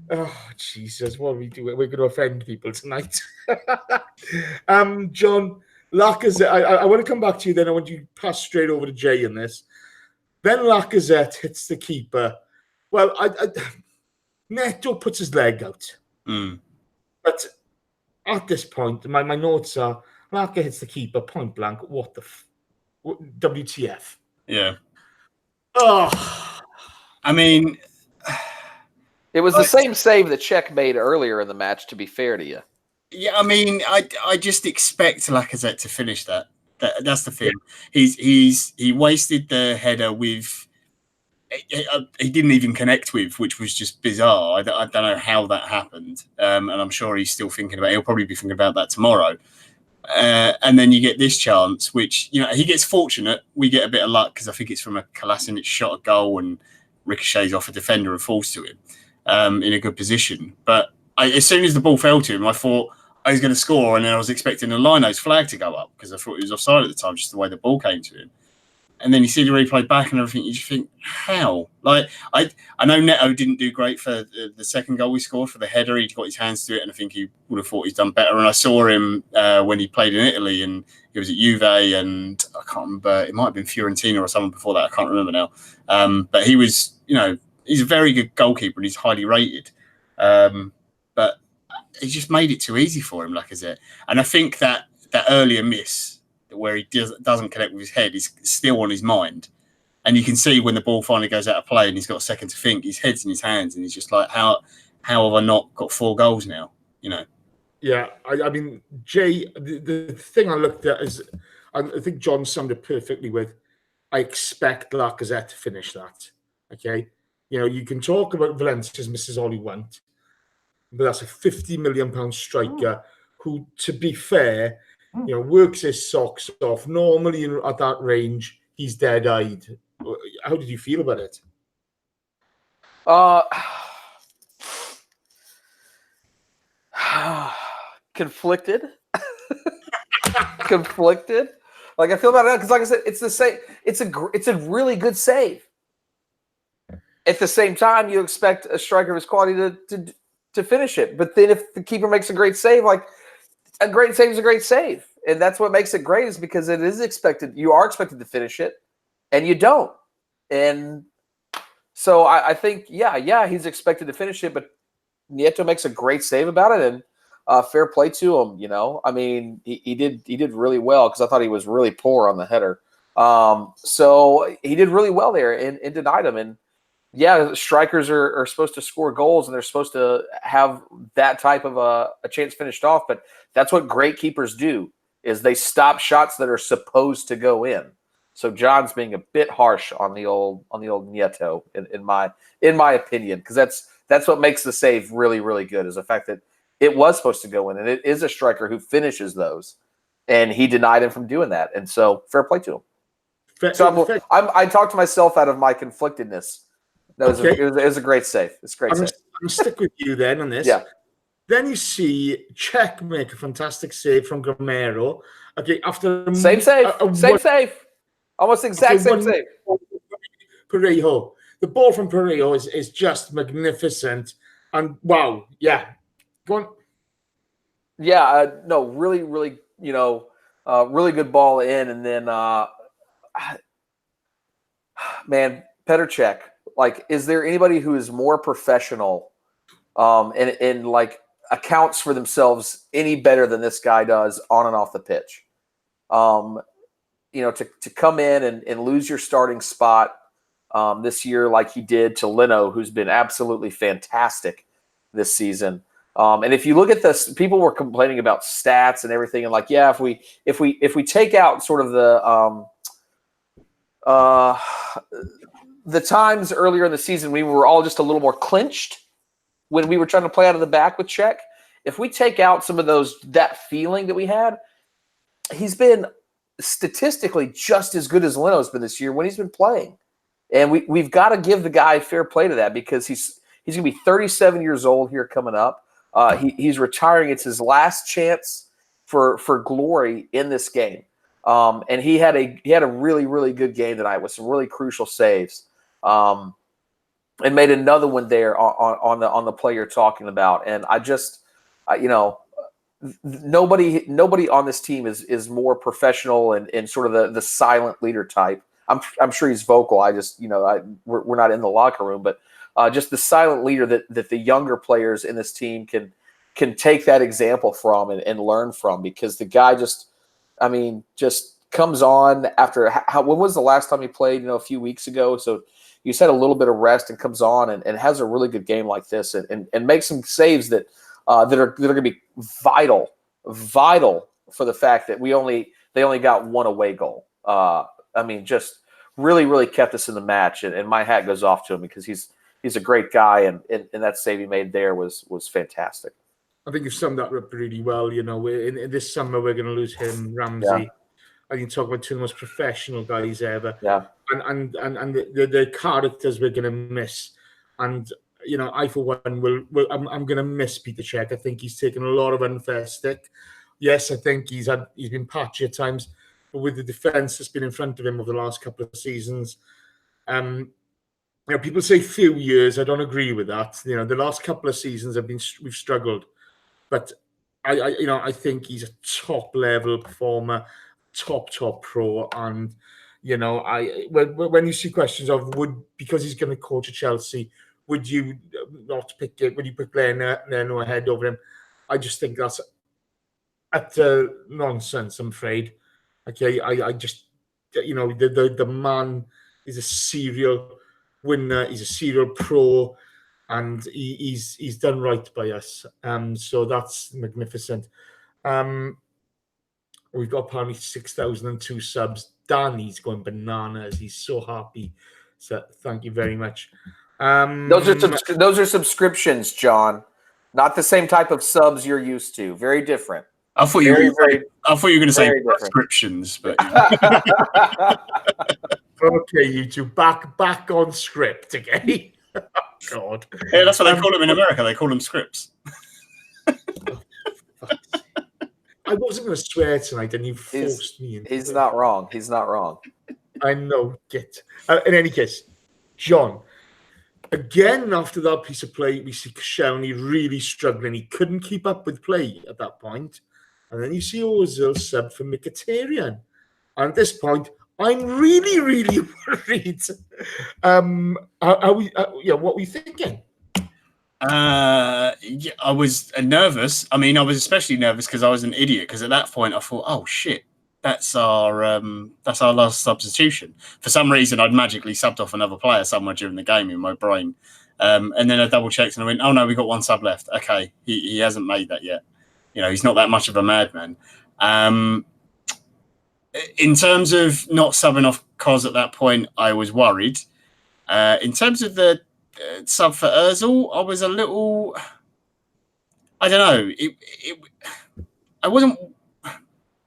Oh, Jesus, what are we doing? We're going to offend people tonight. John, Lacazette, I want to come back to you then. I want you to pass straight over to Jay in this. Then Lacazette hits the keeper. Well, Neto puts his leg out. But at this point, my notes are, Lacazette hits the keeper, point blank. What the WTF? Yeah. Oh. I mean, it was the same save that Cech made earlier in the match, to be fair to you. Yeah, I mean, I just expect Lacazette to finish that. That's the thing. He wasted the header with he didn't even connect with, which was just bizarre. I don't know how that happened, and I'm sure he's still thinking about it. He'll probably be thinking about that tomorrow. And then you get this chance, which he gets fortunate. We get a bit of luck because I think it's from a Kolasinac shot a goal and ricochets off a defender and falls to him in a good position. But as soon as the ball fell to him, I thought I was going to score, and then I was expecting a Leno's flag to go up because I thought he was offside at the time, just the way the ball came to him. And then you see the replay back and everything, you just think, how? Like, I know Neto didn't do great for the second goal we scored for the header. He got his hands to it, and I think he would have thought he's done better. And I saw him when he played in Italy, and he was at Juve, and I can't remember, it might have been Fiorentina or someone before that, I can't remember now. But he was, he's a very good goalkeeper, and he's highly rated. But he just made it too easy for him, Lacazette. And I think that earlier miss, where he doesn't connect with his head, is still on his mind. And you can see when the ball finally goes out of play and he's got a second to think, his head's in his hands, and he's just like, how have I not got 4 goals now? Yeah, I mean, Jay, the thing I looked at is, I think John summed it perfectly with, I expect Lacazette to finish that. Okay? You can talk about Valencia's misses all you want, but that's a £50 million striker who, to be fair, works his socks off. Normally, at that range, he's dead-eyed. How did you feel about it? Conflicted. Conflicted. Like, I feel about it because, like I said, it's the same. It's a really good save. At the same time, you expect a striker of his quality to finish it. But then, if the keeper makes a great save, like, a great save is a great save. And that's what makes it great, is because it is expected. You are expected to finish it, and you don't. And So I think, he's expected to finish it, but Nieto makes a great save about it, and fair play to him. I mean, he did really well because I thought he was really poor on the header. So he did really well there and denied him. And yeah, strikers are supposed to score goals and they're supposed to have that type of a chance finished off. But that's what great keepers do, is they stop shots that are supposed to go in. So John's being a bit harsh on the old Nieto in my opinion, because that's what makes the save really, really good, is the fact that it was supposed to go in, and it is a striker who finishes those, and he denied him from doing that. And so fair play to him. I talked myself out of my conflictedness. It was a great save. It's a great save. I'm stick with you then on this. Yeah. Then you see Cech make a fantastic save from Gamero. Okay, after same save. Almost exact same save. Parejo. The ball from Parejo is just magnificent. And wow, yeah. Go on. Yeah, no, really, really, really good ball in. And then, man, Petr Cech. Like, is there anybody who is more professional and like accounts for themselves any better than this guy does on and off the pitch? To come in and lose your starting spot this year like he did to Leno, who's been absolutely fantastic this season. And if you look at this, people were complaining about stats and everything, and like, yeah, if we take out sort of the times earlier in the season we were all just a little more clinched when we were trying to play out of the back with Cech. If we take out some of that feeling that we had, he's been statistically just as good as Leno's been this year when he's been playing. And we've got to give the guy fair play to that, because he's going to be 37 years old here coming up. He's retiring. It's his last chance for glory in this game. And he had a really, really good game tonight with some really crucial saves. And made another one there on the play you're talking about. And I just, nobody on this team is more professional and sort of the silent leader type. I'm sure he's vocal. I just, we're not in the locker room, but just the silent leader that the younger players in this team can take that example from and learn from, because the guy just comes on after when was the last time he played? A few weeks ago. So he's had a little bit of rest and comes on and has a really good game like this and makes some saves that are going to be vital for the fact that they only got one away goal. Just really, really kept us in the match, and my hat goes off to him, because he's a great guy, and that save he made there was fantastic. I think you've summed that up really well. In this summer we're going to lose him, Ramsey. Yeah. And you talk about two of the most professional guys ever. Yeah. And the characters we're going to miss. And I for one I'm going to miss Petr Cech. I think he's taken a lot of unfair stick. Yes, I think he's been patchy at times, but with the defence that's been in front of him over the last couple of seasons, people say few years. I don't agree with that. The last couple of seasons we've struggled, but I think he's a top level performer, top pro, and when you see questions of because he's going to coach at Chelsea, would you not pick it? Would you pick Leno ahead over him? I just think that's utter nonsense, I'm afraid. Okay, I just the man is a serial winner. He's a serial pro, and he's done right by us. So that's magnificent. We've got apparently 6,002 subs. Danny's going bananas. He's so happy. So thank you very much. Those are subscriptions, John. Not the same type of subs you're used to. Very different. I thought you were going to say subscriptions, but okay, you two, back on script, okay? Oh, God. Yeah, that's what they call them in America. They call them scripts. I wasn't going to swear tonight, and you forced me into He's not wrong. He's not wrong. I know. In any case, John, again, after that piece of play, we see Koscielny really struggling. He couldn't keep up with play at that point. And then you see Ozil sub for Mkhitaryan. And at this point, I'm really, really worried. What were you thinking? Yeah, I was nervous. I mean, I was especially nervous because I was an idiot. Because at that point, I thought, "Oh shit, that's our last substitution." For some reason, I'd magically subbed off another player somewhere during the game in my brain, and then I double checked and I went, "Oh no, we got one sub left. Okay, he hasn't made that yet. You know, he's not that much of a madman." In terms of not subbing off Kos at that point, I was worried. In terms of the sub for Ozil, I was a little. I don't know. I wasn't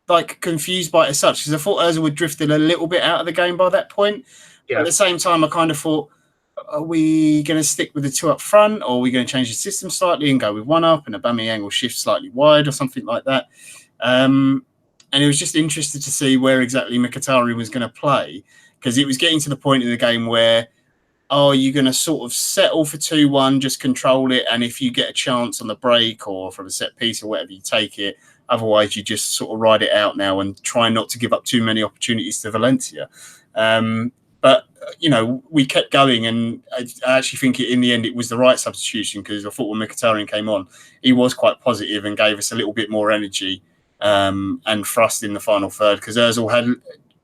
like confused by it as such because I thought Ozil had drifted a little bit out of the game by that point. Yeah. But at the same time, I kind of thought, are we going to stick with the two up front, or are we going to change the system slightly and go with one up and Aubameyang will shift slightly wide or something like that? And it was just interested to see where exactly Mkhitaryan was going to play because it was getting to the point in the game where, oh, you're going to sort of settle for 2-1, just control it. And if you get a chance on the break or from a set piece or whatever, you take it. Otherwise, you just sort of ride it out now and try not to give up too many opportunities to Valencia. But, you know, we kept going. And I actually think in the end, it was the right substitution because I thought when Mkhitaryan came on, he was quite positive and gave us a little bit more energy and thrust in the final third because Ozil had,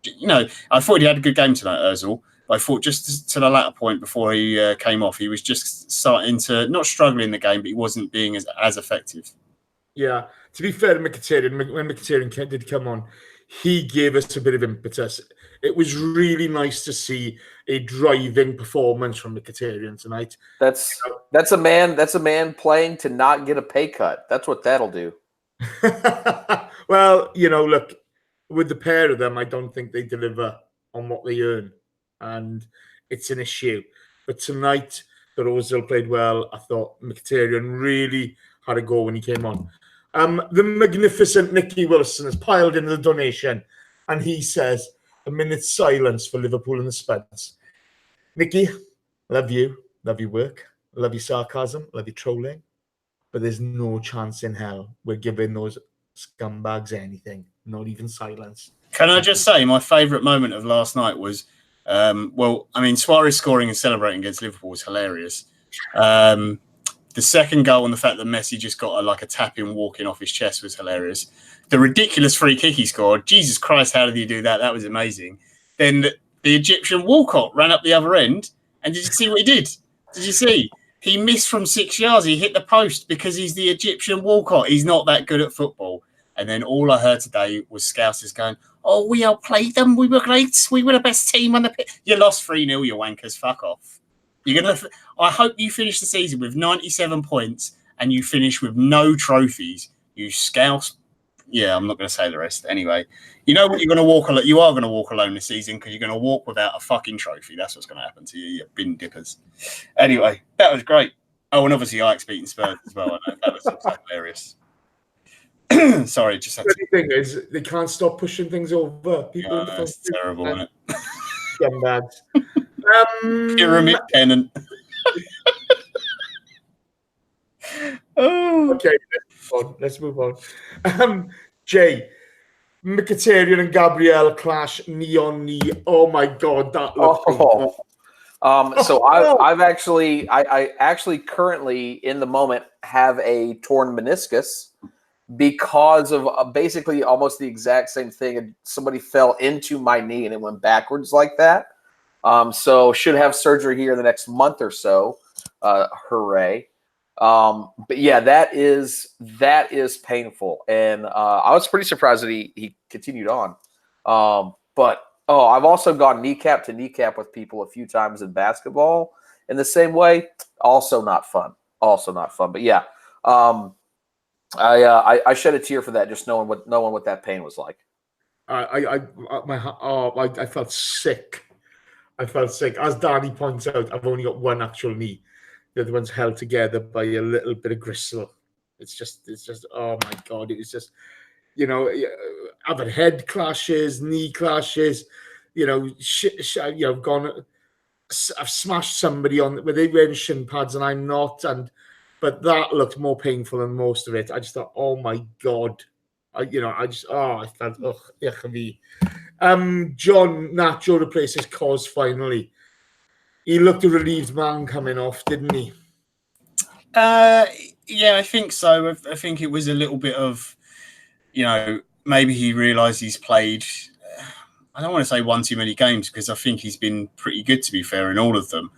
you know, I thought he had a good game tonight, Ozil. I thought just to the latter point before he came off, he was just starting to not struggle in the game, but he wasn't being as effective. Yeah, to be fair to Mkhitaryan, when Mkhitaryan did come on, he gave us a bit of impetus. It was really nice to see a driving performance from Mkhitaryan tonight. That's a man playing to not get a pay cut. That's what that'll do. Well, you know, look, with the pair of them, I don't think they deliver on what they earn. And it's an issue. But tonight, the Ozil played well. I thought Mkhitaryan really had a go when he came on. The magnificent Nicky Wilson has piled in the donation, and he says, a minute's silence for Liverpool and the Spurs. Nicky, love you. Love your work. Love your sarcasm. Love your trolling. But there's no chance in hell we're giving those scumbags anything. Not even silence. Can I just say, my favourite moment of last night was Suarez scoring and celebrating against Liverpool was hilarious. The second goal and the fact that Messi just got a tap-in walking off his chest was hilarious. The ridiculous free kick he scored, Jesus Christ, how did he do that? That was amazing. Then the Egyptian Walcott ran up the other end, and did you see what he did? Did you see? He missed from 6 yards. He hit the post because he's the Egyptian Walcott. He's not that good at football. And then all I heard today was Scousers going, oh, we outplayed them. We were great. We were the best team on the pitch. You lost 3-0, you wankers. Fuck off. I hope you finish the season with 97 points and you finish with no trophies. You Scouse. Yeah, I'm not going to say the rest. Anyway, you know what you're going to walk alone. You are going to walk alone this season because you're going to walk without a fucking trophy. That's what's going to happen to you, you bin dippers. Anyway, that was great. Oh, and obviously Ajax beating Spurs as well. I know that was also hilarious. Sorry, just had to... The thing is, they can't stop pushing things over. People that's terrible, isn't it? Scumbags. Pyramid tenant. Oh, okay. Let's move on. Jay, Mkhitaryan and Gabriel clash knee on knee. Oh my God, that looked painful. So I actually currently in the moment have a torn meniscus because of basically almost the exact same thing. Somebody fell into my knee and it went backwards like that. So should have surgery here in the next month or so. Hooray. But yeah, that is painful. And I was pretty surprised that he continued on. But I've also gone kneecap to kneecap with people a few times in basketball in the same way. Also not fun. But yeah, I shed a tear for that, just knowing what that pain was like. I felt sick. As Danny points out, I've only got one actual knee. The other one's held together by a little bit of gristle. It's just, oh my God. It was just, I've had head clashes, knee clashes, I've smashed somebody where they wearing shin pads and I'm not. But that looked more painful than most of it. I just thought, oh my God. I felt, John Nacho replaces Kos finally. He looked a relieved man coming off, didn't he? Yeah, I think so. I think it was a little bit of, maybe he realised he's played, I don't want to say one too many games, because I think he's been pretty good, to be fair, in all of them.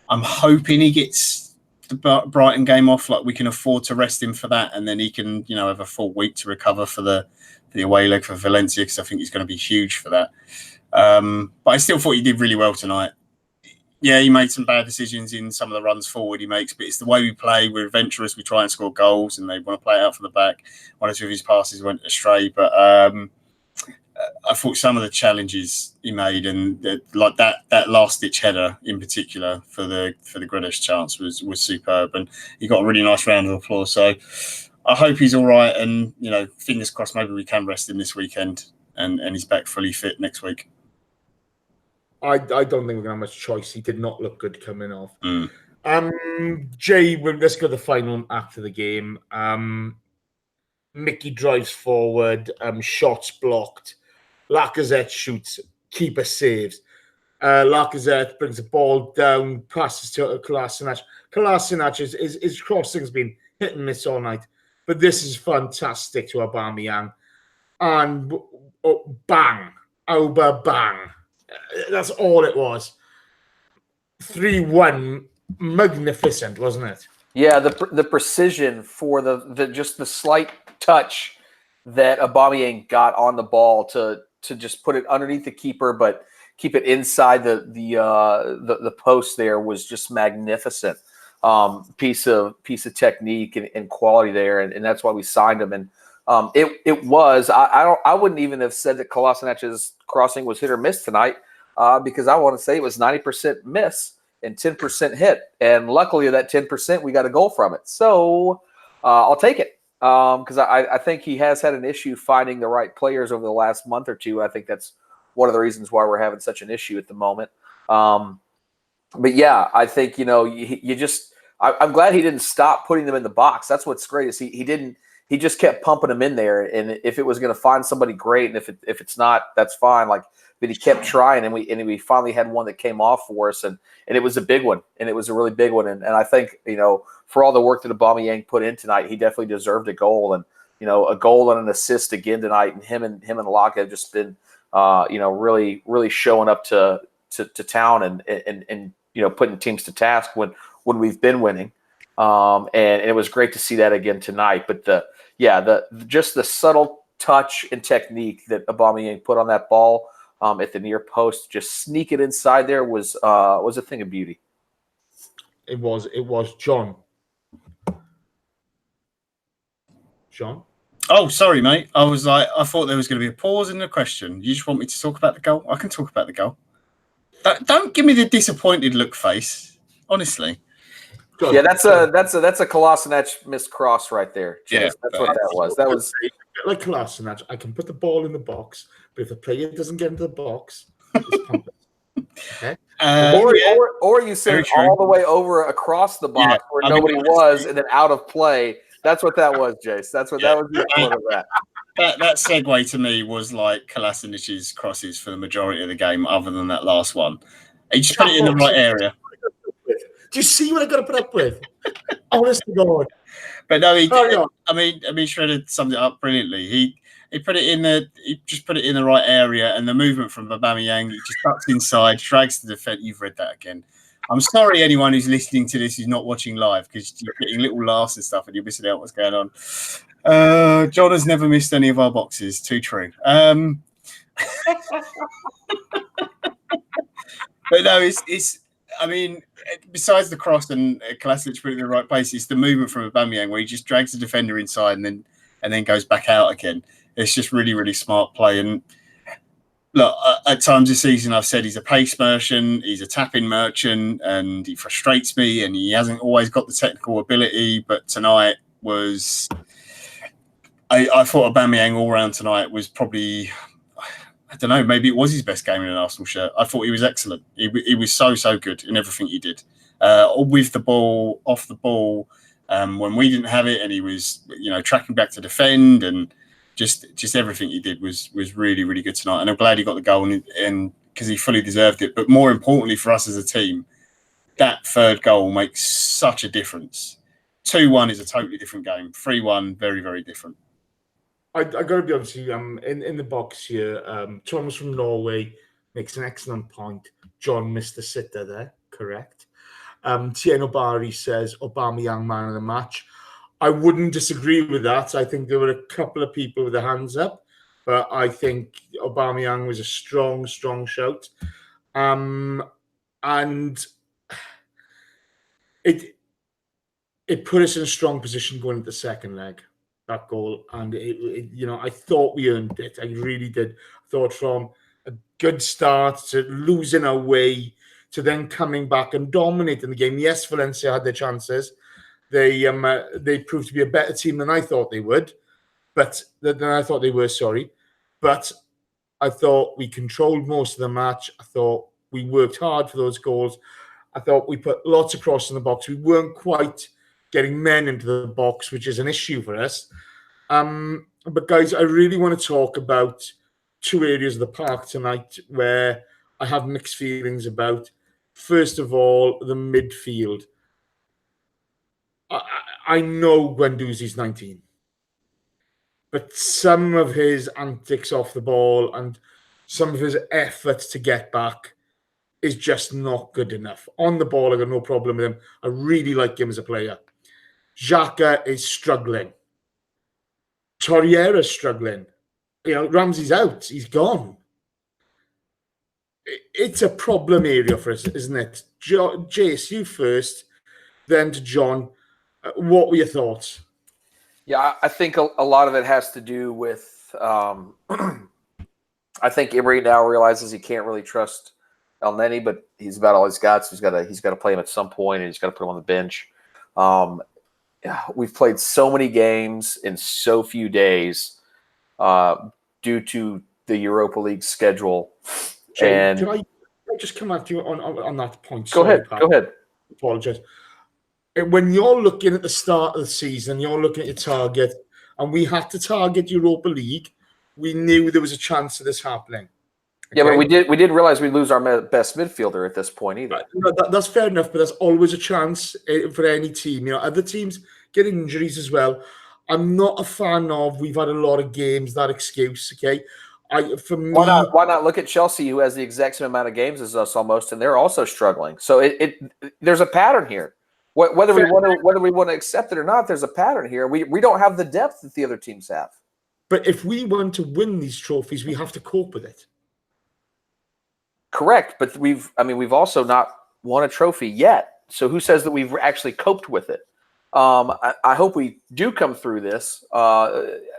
I'm hoping he gets the Brighton game off, like we can afford to rest him for that, and then he can, have a full week to recover for the away leg for Valencia, because I think he's going to be huge for that. But I still thought he did really well tonight. Yeah, he made some bad decisions in some of the runs forward he makes, but it's the way we play. We're adventurous. We try and score goals, and they want to play it out from the back. One or two of his passes went astray, but I thought some of the challenges he made, and that last-ditch header in particular for the Grealish chance was superb, and he got a really nice round of applause. So I hope he's all right, and fingers crossed, maybe we can rest him this weekend, and he's back fully fit next week. I don't think we're going to have much choice. He did not look good coming off. Jay, let's go to the final after the game. Mickey drives forward, shots blocked. Lacazette shoots, keeper saves. Lacazette brings the ball down, passes to Kolasinac. Kolasinac, his crossing's been hit and miss all night. But this is fantastic to Aubameyang. And bang, bang. That's all it was. 3-1, magnificent, wasn't it? Yeah, the precision for the just the slight touch that Aubameyang got on the ball to just put it underneath the keeper, but keep it inside the post there was just magnificent. Piece of technique and quality there, and that's why we signed him. And it was I wouldn't even have said that Kolasinac's crossing was hit or miss tonight, because I want to say it was 90% miss and 10% hit, and luckily that 10% we got a goal from it. So I'll take it, because I think he has had an issue finding the right players over the last month or two. I think that's one of the reasons why we're having such an issue at the moment. But yeah, I think I'm glad he didn't stop putting them in the box. That's what's great is he just kept pumping them in there. And if it was going to find somebody great, and if it's not, that's fine. But he kept trying, and we finally had one that came off for us, and it was a big one, and it was a really big one. And I think for all the work that Aubameyang put in tonight, he definitely deserved a goal, and a goal and an assist again tonight. And him and Locke have just been really really showing up to town and putting teams to task when we've been winning. And it was great to see that again tonight. But just the subtle touch and technique that Aubameyang put on that ball at the near post, just sneak it inside there was a thing of beauty. It was John. Oh, sorry, mate. I thought there was going to be a pause in the question. You just want me to talk about the goal? I can talk about the goal. Don't give me the disappointed look face. Honestly. Yeah, that's a Kolasinac missed cross right there. Yeah, that's what that was. That was like Kolasinac. I can put the ball in the box, but if the player doesn't get into the box, it's pump it. Okay. Or you send all the way over across the box where nobody was, and then out of play. That's what that was, Jace. That's what that was the equivalent of that. That segue to me was like Kolasinac's crosses for the majority of the game, other than that last one. He just put it in the right area. Do you see what I got to put up with? Honest to God. But no, Shredder summed it up brilliantly. He put it in he just put it in the right area, and the movement from Aubameyang, he just tucks inside, drags the defense. You've read that again. I'm sorry, anyone who's listening to this who's not watching live, because you're getting little laughs and stuff, and you're missing out what's going on. John has never missed any of our boxes. Too true. But no, it's. I mean, besides the cross and Kolasinac put it in the right place, it's the movement from Aubameyang where he just drags the defender inside and then goes back out again. It's just really, really smart play. And look, at times this season, I've said he's a pace merchant, he's a tapping merchant, and he frustrates me, and he hasn't always got the technical ability. But tonight was, I thought Aubameyang all round tonight was probably, I don't know, maybe it was his best game in an Arsenal shirt. I thought he was excellent. He was so good in everything he did. With the ball, off the ball, when we didn't have it, and he was, tracking back to defend, and just everything he did was really, really good tonight. And I'm glad he got the goal and because he fully deserved it. But more importantly for us as a team, that third goal makes such a difference. 2-1 is a totally different game. 3-1, very, very different. I got to be honest with you. In the box here, Thomas from Norway makes an excellent point. John missed the sitter there, correct. Tieno Bari says Aubameyang man of the match. I wouldn't disagree with that. I think there were a couple of people with their hands up, but I think Aubameyang was a strong shout. And it put us in a strong position going into the second leg, that goal. And I thought we earned it. I really did. I thought from a good start to losing our way to then coming back and dominating the game. Yes, Valencia had their chances. They proved to be a better team than I thought they would, but than I thought they were. Sorry, but I thought we controlled most of the match. I thought we worked hard for those goals. I thought we put lots of crosses in the box. We weren't quite getting men into the box, which is an issue for us. But guys, I really want to talk about two areas of the park tonight where I have mixed feelings about. First of all, the midfield. I know Guendouzi's 19, but some of his antics off the ball and some of his efforts to get back is just not good enough. On the ball, I got no problem with him. I really like him as a player. Xhaka is struggling. Torreira's struggling. Ramsey's out. He's gone. It's a problem area for us, isn't it? Jace, you first, then to John. What were your thoughts? Yeah, I think a lot of it has to do with I think Emery now realizes he can't really trust Elneny, but he's about all he's got, so he's got to play him at some point, and he's got to put him on the bench. We've played so many games in so few days due to the Europa League schedule. Jay, and can I just come at you on that point? Go ahead. Apologize. When you're looking at the start of the season, you're looking at your target, and we had to target Europa League. We knew there was a chance of this happening. Okay? Yeah, but we did realize we'd lose our best midfielder at this point either. That's fair enough, but there's always a chance for any team. Other teams get injuries as well. I'm not a fan of. We've had a lot of games. That excuse, okay. For me, why not look at Chelsea, who has the exact same amount of games as us almost, and they're also struggling. So there's a pattern here. Whether we want to accept it or not, there's a pattern here. We don't have the depth that the other teams have. But if we want to win these trophies, we have to cope with it. Correct, but we've also not won a trophy yet. So who says that we've actually coped with it? I hope we do come through this,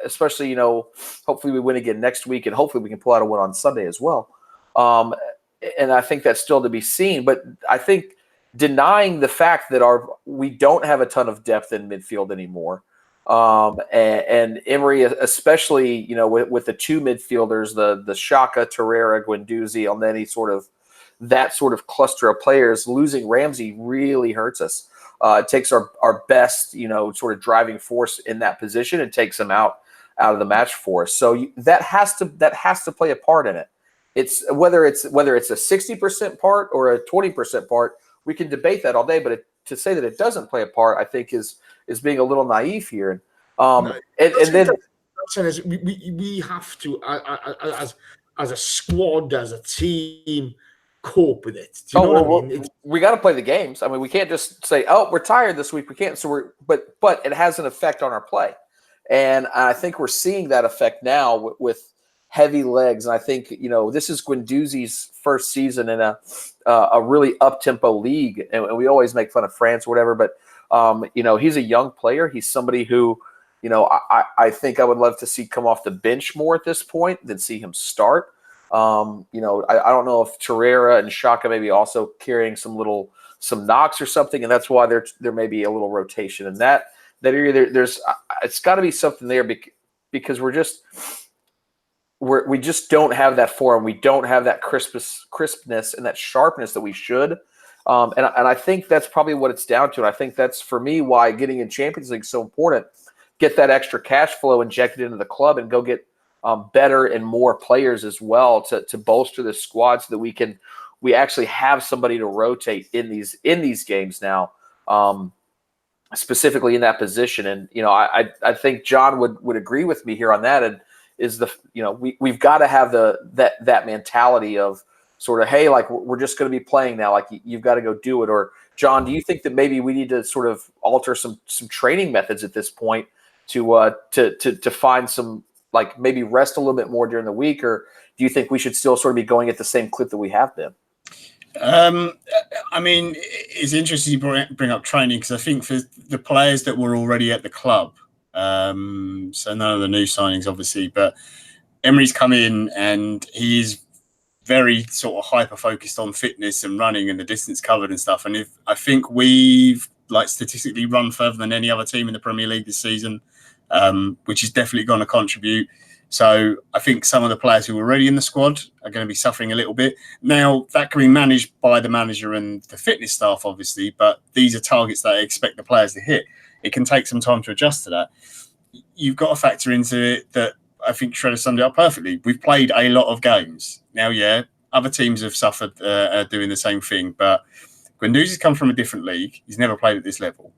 especially, hopefully we win again next week, and hopefully we can pull out a win on Sunday as well. And I think that's still to be seen. But I think denying the fact that we don't have a ton of depth in midfield anymore, and Emery, especially, with the two midfielders, the Xhaka, Torreira, Guendouzi, Elneny, that sort of cluster of players, losing Ramsey really hurts us. It takes our best, sort of driving force in that position and takes him out of the match for us. So that has to play a part in it. It's whether it's a 60% part or a 20% part. We can debate that all day, but to say that it doesn't play a part, I think is being a little naive here. And then we have to, as a squad, as a team, cope with it. Do you know what I mean? We got to play the games. I mean, we can't just say, "Oh, we're tired this week. We can't." So but it has an effect on our play, and I think we're seeing that effect now with heavy legs. And I think this is Guendouzi's first season in a really up-tempo league, and we always make fun of France or whatever. But he's a young player. He's somebody who I think I would love to see come off the bench more at this point than see him start. I don't know if Torreira and Xhaka may be also carrying some knocks or something, and that's why there may be a little rotation in that area. There's it's got to be something there because we just don't have that form. We don't have that crispness and that sharpness that we should. And I think that's probably what it's down to. And I think that's, for me, why getting in Champions League is so important, get that extra cash flow injected into the club and go get better and more players as well to bolster the squad so that we actually have somebody to rotate in these games now, specifically in that position. And I think John would agree with me here on that. And is we've got to have that mentality of sort of, hey, like we're just going to be playing now, like you've got to go do it. Or John, do you think that maybe we need to sort of alter some training methods at this point to find some, like maybe rest a little bit more during the week? Or do you think we should still sort of be going at the same clip that we have been? I mean, it's interesting you bring up training, because I think for the players that were already at the club, so none of the new signings, obviously, but Emery's come in and he's very sort of hyper-focused on fitness and running and the distance covered and stuff. And I think we've statistically run further than any other team in the Premier League this season, which is definitely going to contribute. So I think some of the players who are already in the squad are going to be suffering a little bit. Now, that can be managed by the manager and the fitness staff, obviously, but these are targets that I expect the players to hit. It can take some time to adjust to that. You've got to factor into it that I think Shredder summed it up perfectly. We've played a lot of games. Now, yeah, other teams have suffered doing the same thing, but Guendouzi's come from a different league. He's never played at this level.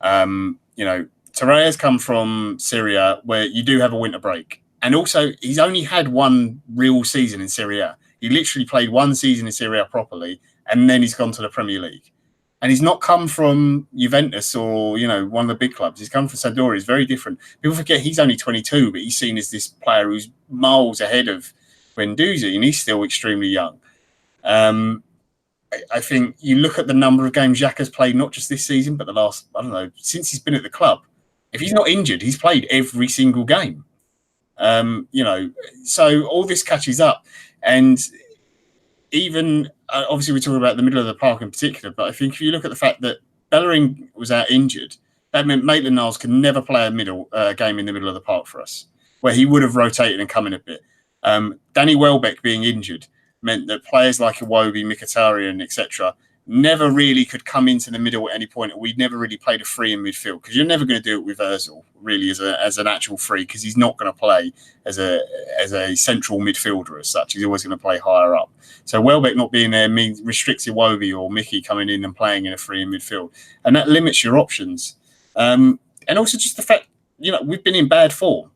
Torreira's come from Syria, where you do have a winter break. And also, he's only had one real season in Serie A. He literally played one season in Serie A properly, and then he's gone to the Premier League. And he's not come from Juventus or, one of the big clubs. He's come from Sampdoria. He's very different. People forget he's only 22, but he's seen as this player who's miles ahead of Guendouzi, and he's still extremely young. I think you look at the number of games Xhaka's played, not just this season, but the last, since he's been at the club. If he's not injured, he's played every single game. So all this catches up, and even obviously we're talking about the middle of the park in particular, but I think if you look at the fact that Bellerin was out injured, that meant Maitland-Niles could never play a game in the middle of the park for us, where he would have rotated and come in a bit. Danny Welbeck being injured meant that players like Iwobi, Mkhitaryan, etc., never really could come into the middle at any point. We'd never really played a free in midfield, because you're never going to do it with Ozil really as an actual free, because he's not going to play as a central midfielder as such. He's always going to play higher up. So Welbeck not being there restricts Iwobi or Mickey coming in and playing in a free in midfield, and that limits your options. And also just the fact, we've been in bad form.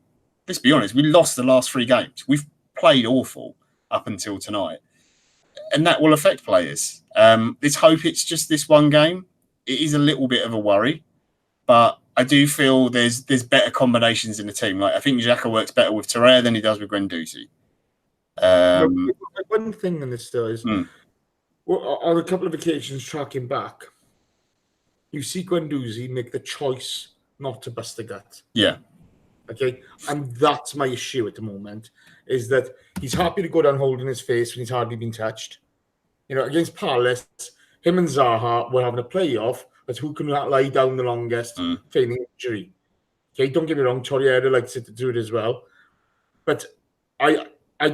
Let's be honest, we lost the last 3 games. We've played awful up until tonight, and that will affect players. Let's hope it's just this one game. It is a little bit of a worry, but I do feel there's better combinations in the team. Like, I think Xhaka works better with Torreira than he does with Guendouzi. One thing in this still is, on a couple of occasions tracking back, you see Guendouzi make the choice not to bust the gut. Yeah. Okay, and that's my issue at the moment, is that he's happy to go down holding his face when he's hardly been touched. Against Palace, him and Zaha were having a playoff, but who can lie down the longest, feigning injury. Okay, don't get me wrong, Torreira likes it to do it as well. But I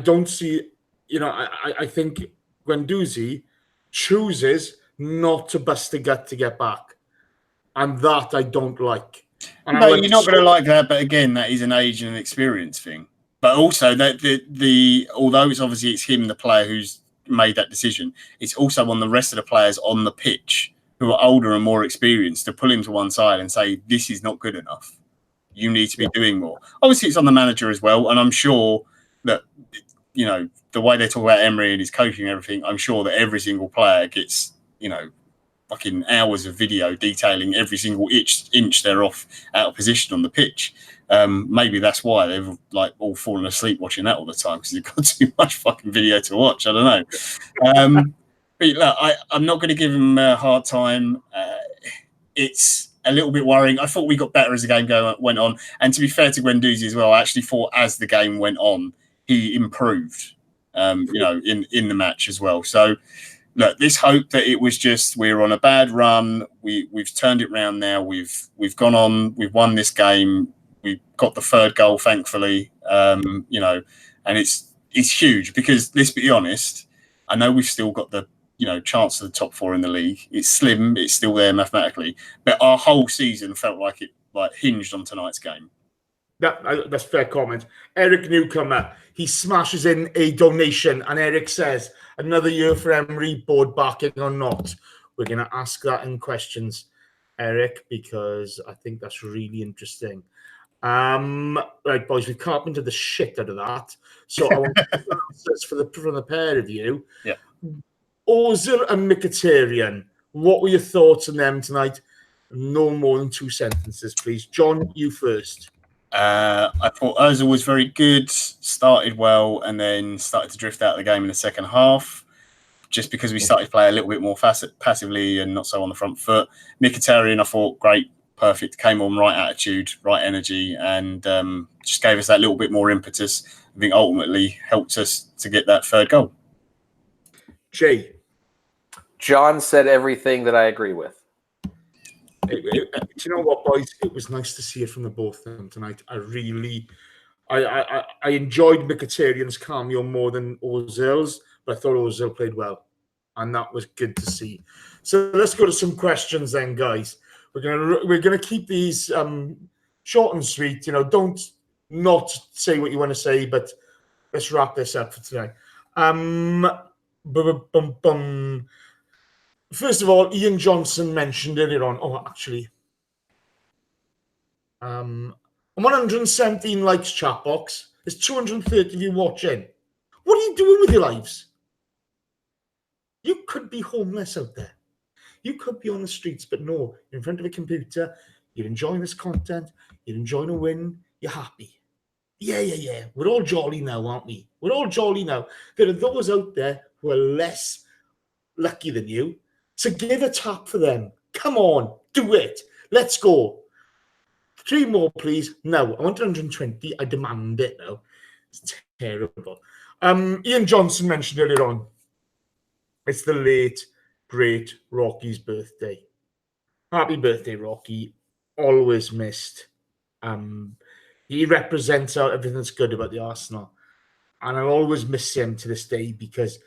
don't see, I think Guendouzi chooses not to bust the gut to get back. And that I don't like. And no, you're not going to like that, but again, that is an age and an experience thing. But also, that although it's him, the player, who's made that decision, it's also on the rest of the players on the pitch who are older and more experienced to pull him to one side and say, this is not good enough. You need to be doing more. Obviously, it's on the manager as well, and I'm sure that, the way they talk about Emery and his coaching and everything, I'm sure that every single player gets, fucking hours of video detailing every single inch they're out of position on the pitch. Maybe that's why they've all fallen asleep watching that all the time, because they've got too much fucking video to watch. I don't know. But look, I'm not going to give him a hard time. It's a little bit worrying. I thought we got better as the game went on. And to be fair to Guendouzi as well, I actually thought as the game went on, he improved, in the match as well. So, look, this hope that it was just we're on a bad run. We've turned it round now. We've gone on. We've won this game. We got the 3rd goal, thankfully. And it's huge, because let's be honest. I know we've still got the chance of the top 4 in the league. It's slim. It's still there mathematically. But our whole season felt like it hinged on tonight's game. That's fair comment. Eric Newcomer, he smashes in a donation, and Eric says, another year for Emery, board backing or not? We're going to ask that in questions, Eric, because I think that's really interesting. Right, boys, we've carpentered the shit out of that. So I want answers from the pair of you. Yeah. Ozil and Mkhitaryan, what were your thoughts on them tonight? No more than 2 sentences, please. John, you first. I thought Ozil was very good, started well, and then started to drift out of the game in the second half, just because we started to play a little bit more passively and not so on the front foot. Mkhitaryan, I thought, great, perfect, came on, right attitude, right energy, and just gave us that little bit more impetus. I think ultimately helped us to get that third goal. Jay. John said everything that I agree with. Do you know what, boys? It was nice to see it from the both of them tonight. I enjoyed Mkhitaryan's cameo more than Ozil's, but I thought Ozil played well, and that was good to see. So let's go to some questions then, guys. We're gonna keep these short and sweet. You know, don't not say what you want to say, but let's wrap this up for today. First of all, Ian Johnson mentioned earlier on. Oh, actually, 117 likes, chat box. There's 230 of you watching. What are you doing with your lives? You could be homeless out there. You could be on the streets, but no, you're in front of a computer. You're enjoying this content. You're enjoying a win. You're happy. Yeah. We're all jolly now, aren't we? We're all jolly now. There are those out there who are less lucky than you. So give a tap for them. Come on, do it. Let's go. 3 more, please. No, I want 120. I demand it now. It's terrible. Ian Johnson mentioned earlier on, it's the late, great Rocky's birthday. Happy birthday, Rocky. Always missed. He represents everything that's good about the Arsenal. And I'll always miss him to this day because,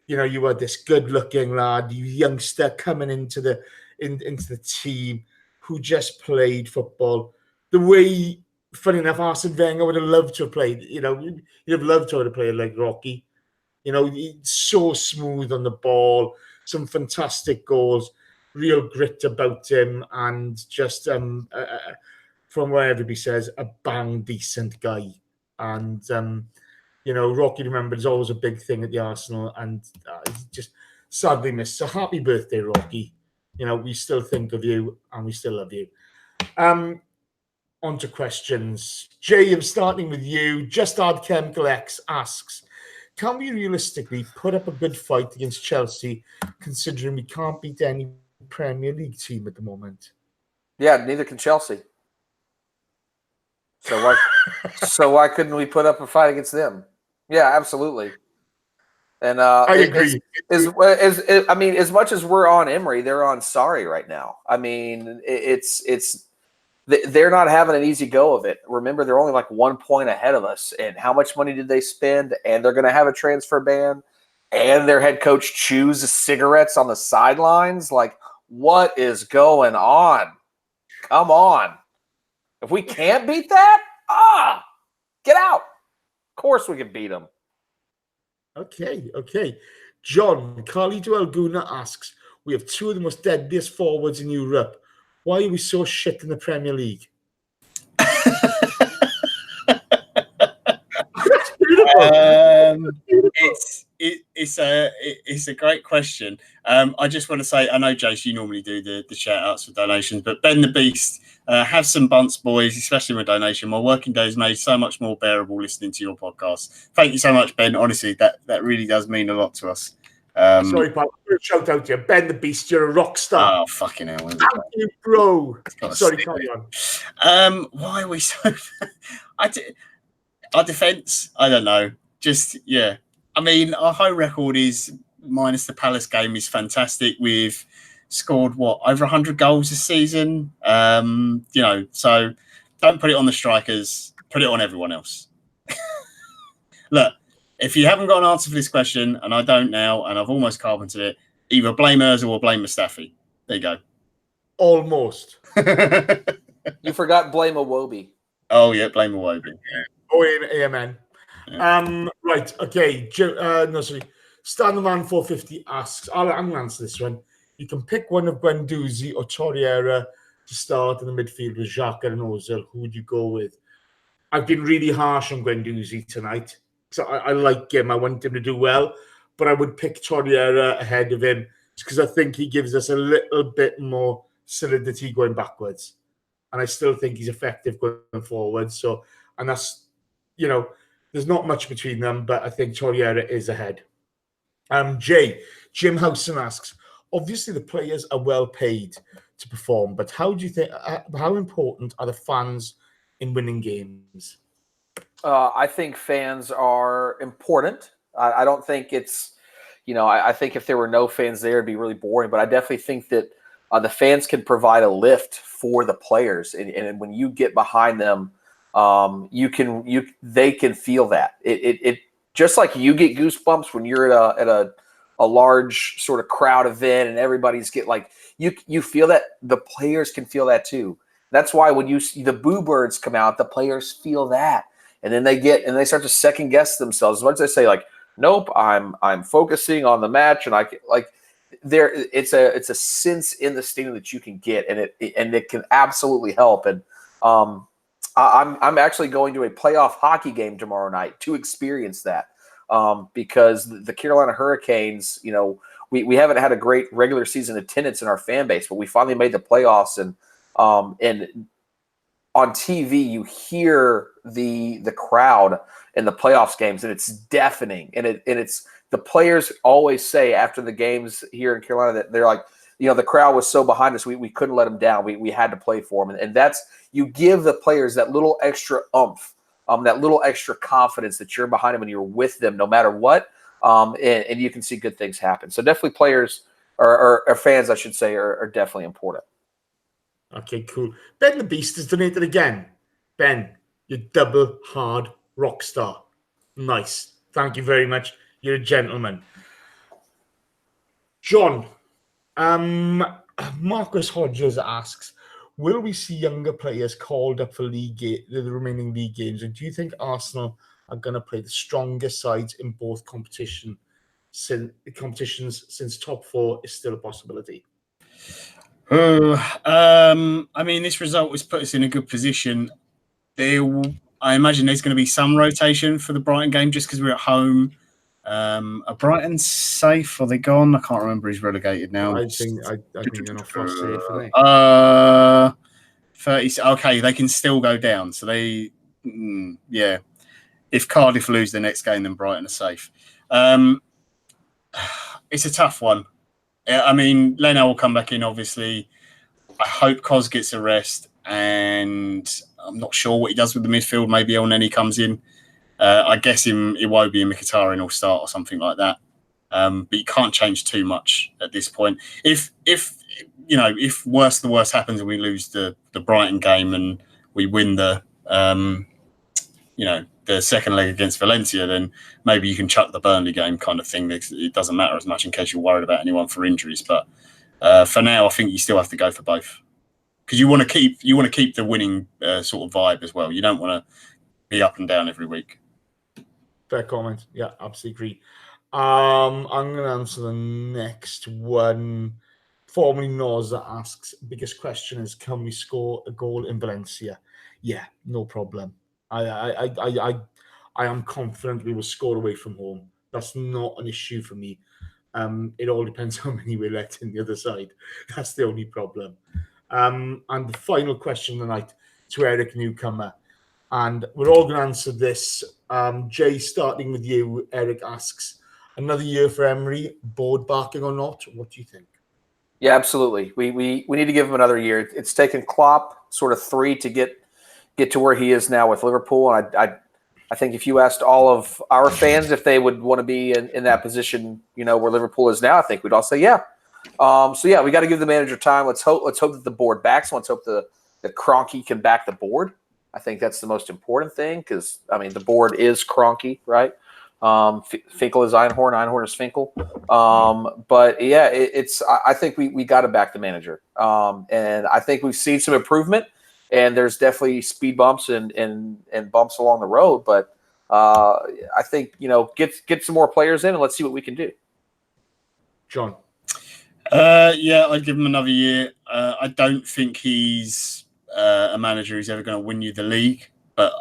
you know, you were this good-looking lad, you youngster coming into the team who just played football the way, funny enough, Arsene Wenger would have loved to have played. You know, he'd have loved to have played like Rocky. You know, he's so smooth on the ball, some fantastic goals, real grit about him, and just from what everybody says, a bang decent guy. And you know, Rocky, remember, is always a big thing at the Arsenal, and he's just sadly missed. So happy birthday, Rocky. You know, we still think of you, and we still love you. On to questions. Jay, I'm starting with you. Just Add Chemical X asks, can we realistically put up a good fight against Chelsea, considering we can't beat any Premier League team at the moment? Yeah, neither can Chelsea. So why couldn't we put up a fight against them? Yeah, absolutely. And I agree. I mean, as much as we're on Emery, they're on Sarri right now. I mean, they're not having an easy go of it. Remember, they're only like 1 point ahead of us. And how much money did they spend? And they're going to have a transfer ban. And their head coach chews cigarettes on the sidelines. Like, what is going on? Come on. If we can't beat that, get out. Of course we can beat them. Okay. John, Carlito Alguna asks, we have 2 of the most deadliest forwards in Europe. Why are we so shit in the Premier League? It's a great question. I just want to say, I know, Jace, you normally do the shout outs for donations, but Ben the Beast, have some bunts, boys, especially with donation. My working day is made so much more bearable listening to your podcast. Thank you so much, Ben. Honestly, that really does mean a lot to us. Sorry, pal. Shout out to you. Ben the Beast, you're a rock star. Oh, fucking hell. Thank you, bro. Sorry, carry on. Why are we so... Our defence, I don't know. Just, yeah. I mean, our home record is, minus the Palace game, is fantastic. We've scored, over 100 goals this season? You know, so don't put it on the strikers. Put it on everyone else. Look, if you haven't got an answer for this question, and I don't now, and I've almost carpentered it, either blame Ozil or blame Mustafi. There you go. Almost. You forgot blame Iwobi. Oh yeah, blame Iwobi. Yeah. Oh, amen. Yeah. Right, okay. Standerman 450 asks, I'm going to answer this one. You can pick one of Guendouzi or Torreira to start in the midfield with Xhaka and Ozil. Who would you go with? I've been really harsh on Guendouzi tonight. So I like him. I want him to do well. But I would pick Torreira ahead of him because I think he gives us a little bit more solidity going backwards. And I still think he's effective going forward. So, and that's, there's not much between them, but I think Torreira is ahead. Jim Housen asks, obviously the players are well paid to perform, but how do you think, how important are the fans in winning games? I think fans are important. I don't think it's, I think if there were no fans there, it'd be really boring, but I definitely think that the fans can provide a lift for the players. And when you get behind them, they can feel that. It just like you get goosebumps when you're at a large sort of crowd event and everybody's you feel that. The players can feel that too. That's why when you see the boo birds come out, the players feel that, and then they start to second guess themselves. Once they say nope, I'm focusing on the match, and it's a sense in the stadium that you can get, and it can absolutely help. And I'm actually going to a playoff hockey game tomorrow night to experience that, because the Carolina Hurricanes, we haven't had a great regular season attendance in our fan base, but we finally made the playoffs, and on TV you hear the crowd in the playoffs games, and it's deafening, and it's the players always say after the games here in Carolina that they're like, the crowd was so behind us, we couldn't let them down. We had to play for them. And that's, you give the players that little extra oomph, that little extra confidence that you're behind them and you're with them no matter what. And you can see good things happen. So definitely players or fans, I should say, are definitely important. Okay, cool. Ben the Beast has donated again. Ben, you're double hard rock star. Nice. Thank you very much. You're a gentleman. John, Marcus Hodges asks, will we see younger players called up for the remaining league games? And do you think Arsenal are going to play the strongest sides in both competitions since top four is still a possibility? I mean, this result has put us in a good position. I imagine there's going to be some rotation for the Brighton game just because we're at home. Are Brighton safe? Are they gone? I can't remember. He's relegated now. I think they're not far safe, are they? 30. Okay, they can still go down. So yeah. If Cardiff lose the next game, then Brighton are safe. It's a tough one. I mean, Leno will come back in, obviously. I hope Kos gets a rest, and I'm not sure what he does with the midfield. Maybe Elneny comes in. I guess Iwobi and Mkhitaryan will start or something like that. But you can't change too much at this point. If the worst happens and we lose the Brighton game and we win the second leg against Valencia, then maybe you can chuck the Burnley game kind of thing. It doesn't matter as much in case you're worried about anyone for injuries. But for now, I think you still have to go for both because you want to keep the winning sort of vibe as well. You don't want to be up and down every week. Fair comment. Yeah, absolutely agree. I'm going to answer the next one. Formerly Noza asks, biggest question is, can we score a goal in Valencia? Yeah, no problem. I am confident we will score away from home. That's not an issue for me. It all depends how many we let in the other side. That's the only problem. And the final question tonight to Eric Newcomer. And we're all going to answer this. Jay, starting with you, Eric asks, another year for Emery, board barking or not? What do you think? Yeah, absolutely. We need to give him another year. It's taken Klopp sort of 3 to get to where he is now with Liverpool. And I think if you asked all of our fans if they would want to be in that position, where Liverpool is now, I think we'd all say yeah. So yeah, we got to give the manager time. Let's hope that the board backs. Let's hope that Kroenke can back the board. I think that's the most important thing because, I mean, the board is Kroenke, right? Finkel is Einhorn. Einhorn is Finkel. But yeah, I think we got to back the manager. And I think we've seen some improvement and there's definitely speed bumps and bumps along the road. But I think get some more players in and let's see what we can do. John. Yeah, I'd give him another year. I don't think he's a manager who's ever going to win you the league, but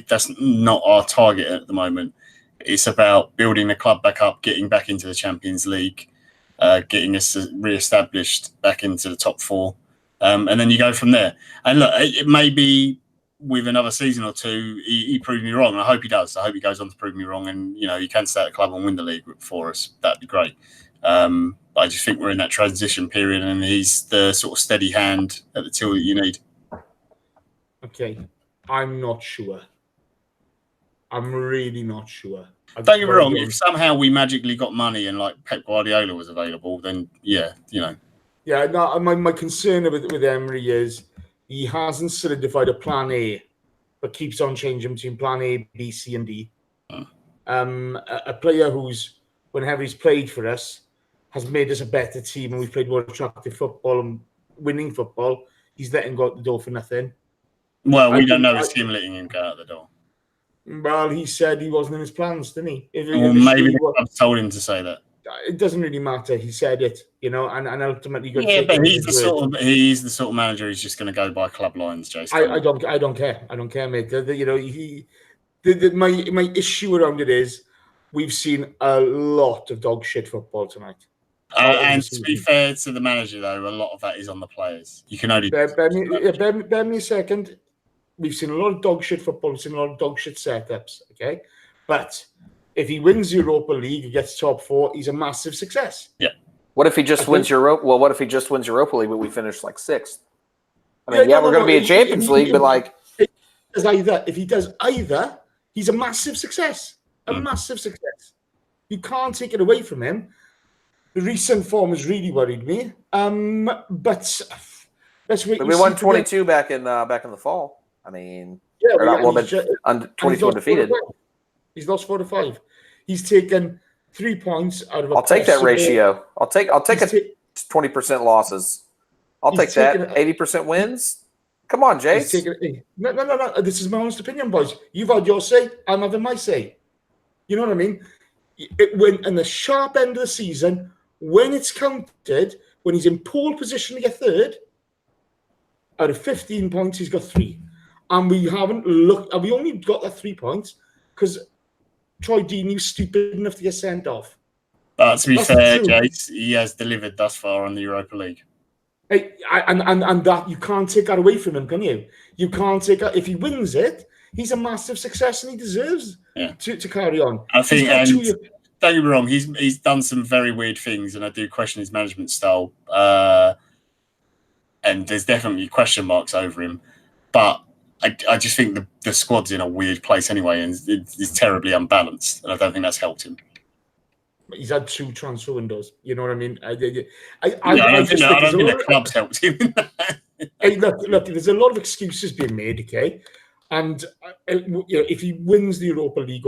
that's not our target at the moment. It's about building the club back up, getting back into the Champions League, getting us re-established back into the top 4, and then you go from there. And look, it may be with another season or two, he proved me wrong. I hope he does. I hope he goes on to prove me wrong, and he can stay at the club and win the league for us. That'd be great. I just think we're in that transition period, and he's the sort of steady hand at the till that you need. Okay, I'm not sure. I'm really not sure. Don't get me wrong. If somehow we magically got money and like Pep Guardiola was available, then yeah. Yeah, no. My concern with Emery is he hasn't solidified a plan A, but keeps on changing between plan A, B, C, and D. A player who's, whenever he's played for us, has made us a better team, and we've played more attractive football and winning football. He's letting go out the door for nothing. Well, we don't know it's him letting him go out the door. Well, he said he wasn't in his plans, didn't he? Maybe the club told him to say that. It doesn't really matter. He said it, and ultimately, but he's the sort of manager who's just going to go by club lines, Jason. I don't care, mate. My issue around it is we've seen a lot of dog shit football tonight. And to be fair to the manager, though, a lot of that is on the players. You can only bear me a second. We've seen a lot of dog shit football. We've seen a lot of dog shit setups. Okay, but if he wins the Europa League, he gets top 4. He's a massive success. Yeah. What if he just wins Europa? Well, what if he just wins Europa League, but we finish like 6th? I mean, we're going to be in Champions League, but like, if he does either, he's a massive success. A massive success. You can't take it away from him. The recent form has really worried me. But let's wait. But we won 22 back in the fall. I mean, 22 undefeated. He's lost 4 to 5. He's taken 3 points out of. I'll take that ratio. I'll take 20% losses. I'll take that. 80% wins. Come on, Jace. No. This is my honest opinion, boys. You've had your say. I'm having my say. You know what I mean? When in the sharp end of the season, when it's counted, when he's in pole position to get 3rd, out of 15 points, he's got 3. And we haven't looked, and we only got that 3 points because Troy Deeney was stupid enough to get sent off. But to be fair, Jace, he has delivered thus far on the Europa League. And that you can't take that away from him, can you? You can't take that. If he wins it, he's a massive success and he deserves to carry on. I think, and don't get me wrong, he's done some very weird things, and I do question his management style. And there's definitely question marks over him. But I just think the squad's in a weird place anyway, and it's terribly unbalanced, and I don't think that's helped him. He's had 2 transfer windows. You know what I memean? I don't think the club's helped him. Look, there's a lot of excuses being made, okay? And if he wins the Europa League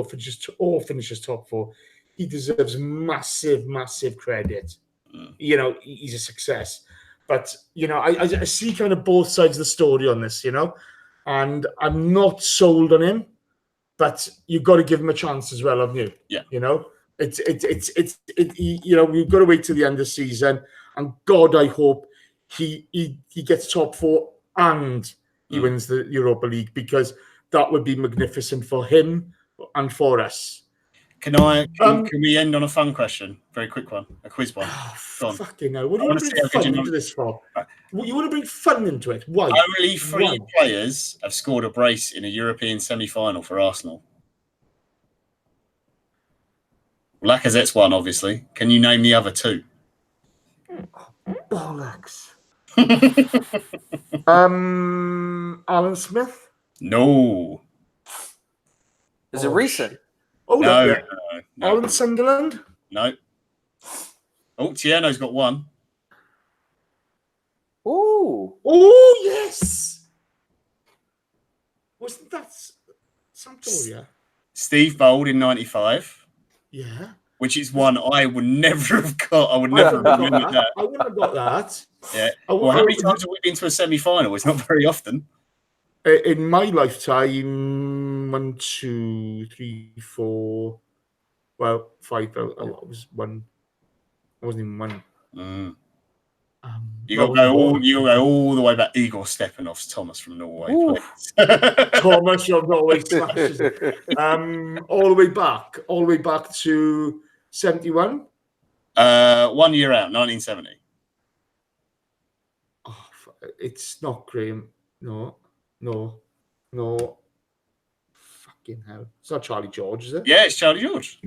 or finishes top 4, he deserves massive, massive credit. He's a success. But I see kind of both sides of the story on this, and I'm not sold on him, but you've got to give him a chance as well, haven't you? Yeah. It's we've got to wait till the end of the season, and God, I hope he gets top 4 and he wins the Europa League, because that would be magnificent for him and for us. Can we end on a fun question? Very quick one, a quiz one. Fucking hell! What do you want to bring fun into this for? You want to bring fun into it? Why? Only 3 players have scored a brace in a European semi-final for Arsenal. Lacazette's one, obviously. Can you name the other 2? Bollocks. Alan Smith? No. Is it recent? Oh, no. Alan Sunderland? No. Oh, Tierno's got 1. Ooh. Oh, yes. Wasn't that Sampdoria? Steve Bold in 95. Yeah. Which is one I would never have got. I would never have remembered that. I wouldn't have got that. Yeah. Well, how many times have we been to a semi-final? It's not very often. In my lifetime, 1, 2, 3, 4, well, 5. I was one. I wasn't even one. You got to go all the way back. Igor Stepanov's Thomas from Norway, please. Thomas from Norway smashes it. All the way back to 71. 1 year out, 1970. Oh, it's not Graham. No. Fucking hell! It's not Charlie George, is it? Yeah, it's Charlie George.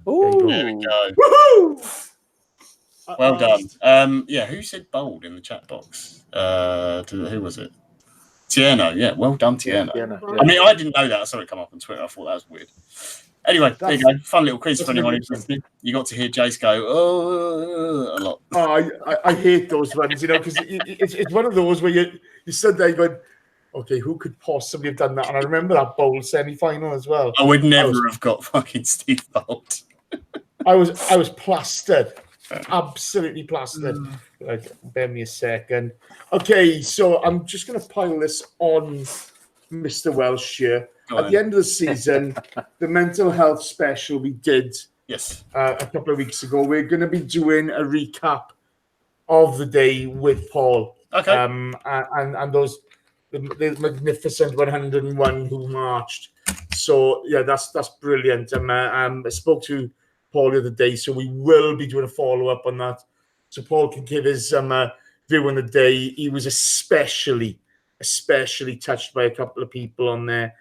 Ooh. There we go. Woohoo! Well done. Who said bold in the chat box? Who was it? Tierno. Yeah, well done, Tierno. Yeah. I mean, I didn't know that. I saw it come up on Twitter. I thought that was weird. Anyway, there you go. Fun little quiz for anyone who's listening. You got to hear Jace go, a lot. Oh, I hate those ones, because it's one of those where you stood there going, okay, who could possibly have done that? And I remember that bowl semi-final as well. I would never have got fucking Steve Bolt. I was plastered. Absolutely plastered. Like, bear me a second. Okay, so I'm just going to pile this on Mr. Welsh here. At the end of the season, the mental health special we did a couple of weeks ago, we're going to be doing a recap of the day with Paul. Okay. And those the magnificent 101 who marched. So yeah, that's brilliant. I spoke to Paul the other day, so we will be doing a follow-up on that. So Paul can give his view on the day. He was especially touched by a couple of people on there.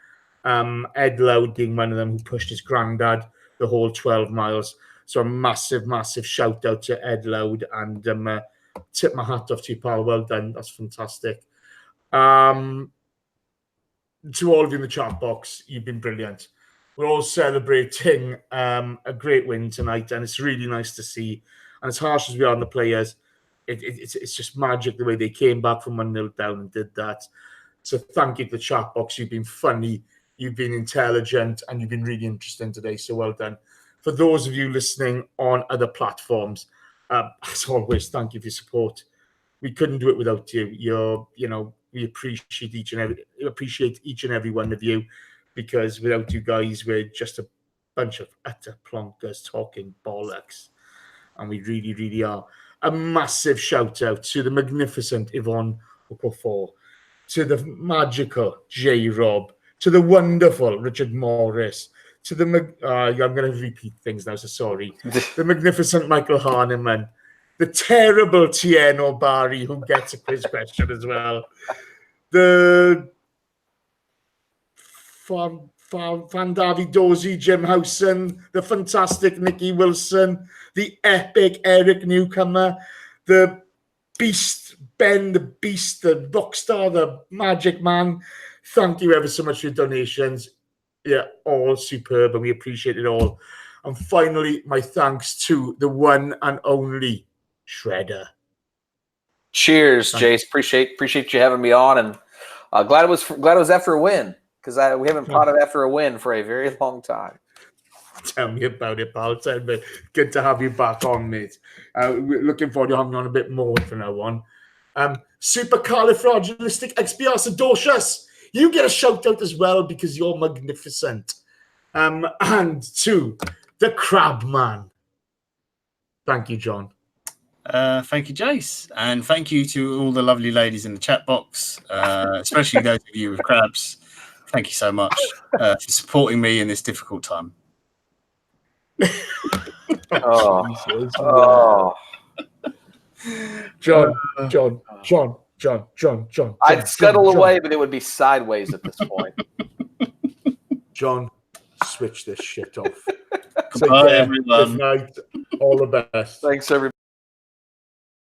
Ed Loud being one of them, who pushed his granddad the whole 12 miles. So a massive shout out to Ed Loud, and tip my hat off to you, pal. Well done. That's fantastic. To all of you in the chat box, you've been brilliant. We're all celebrating a great win tonight, and it's really nice to see. And as harsh as we are on the players, it's just magic the way they came back from 1-0 down and did that. So thank you to the chat box. You've been funny, you've been intelligent, and you've been really interesting today. So well done. For those of you listening on other platforms, as always, thank you for your support. We couldn't do it without you. We appreciate each and every one of you, because without you guys, we're just a bunch of utter plonkers talking bollocks. And we really, really are. A massive shout out to the magnificent Yvonne Okafor, to the magical J. Rob, to the wonderful Richard Morris, to the I'm going to repeat things now, so sorry. The magnificent Michael Harneman, the terrible Tieno Barry, who gets a quiz question as well, the Van Davidosi Jim Howson, the fantastic Nicky Wilson, the epic Eric Newcomer, the Beast, Ben the Beast, the Rockstar, the Magic Man. Thank you ever so much for your donations. Yeah, all superb, and we appreciate it all. And finally, my thanks to the one and only Shredder. Cheers, Jace. Appreciate you having me on, and glad it was after a win, because we haven't potted after a win for a very long time. Tell me about it, pal. Tell me. Good to have you back on, mate. We're looking forward to having you on a bit more from now on. Supercalifragilisticexpialidocious. You get a shout out as well, because you're magnificent. And to the Crab Man. Thank you, John. Thank you, Jace. And thank you to all the lovely ladies in the chat box, especially those of you with crabs. Thank you so much for supporting me in this difficult time. John. I'd scuttle away, but it would be sideways at this point. John, switch this shit off. Bye, everyone. Good night. All the best. Thanks, everybody.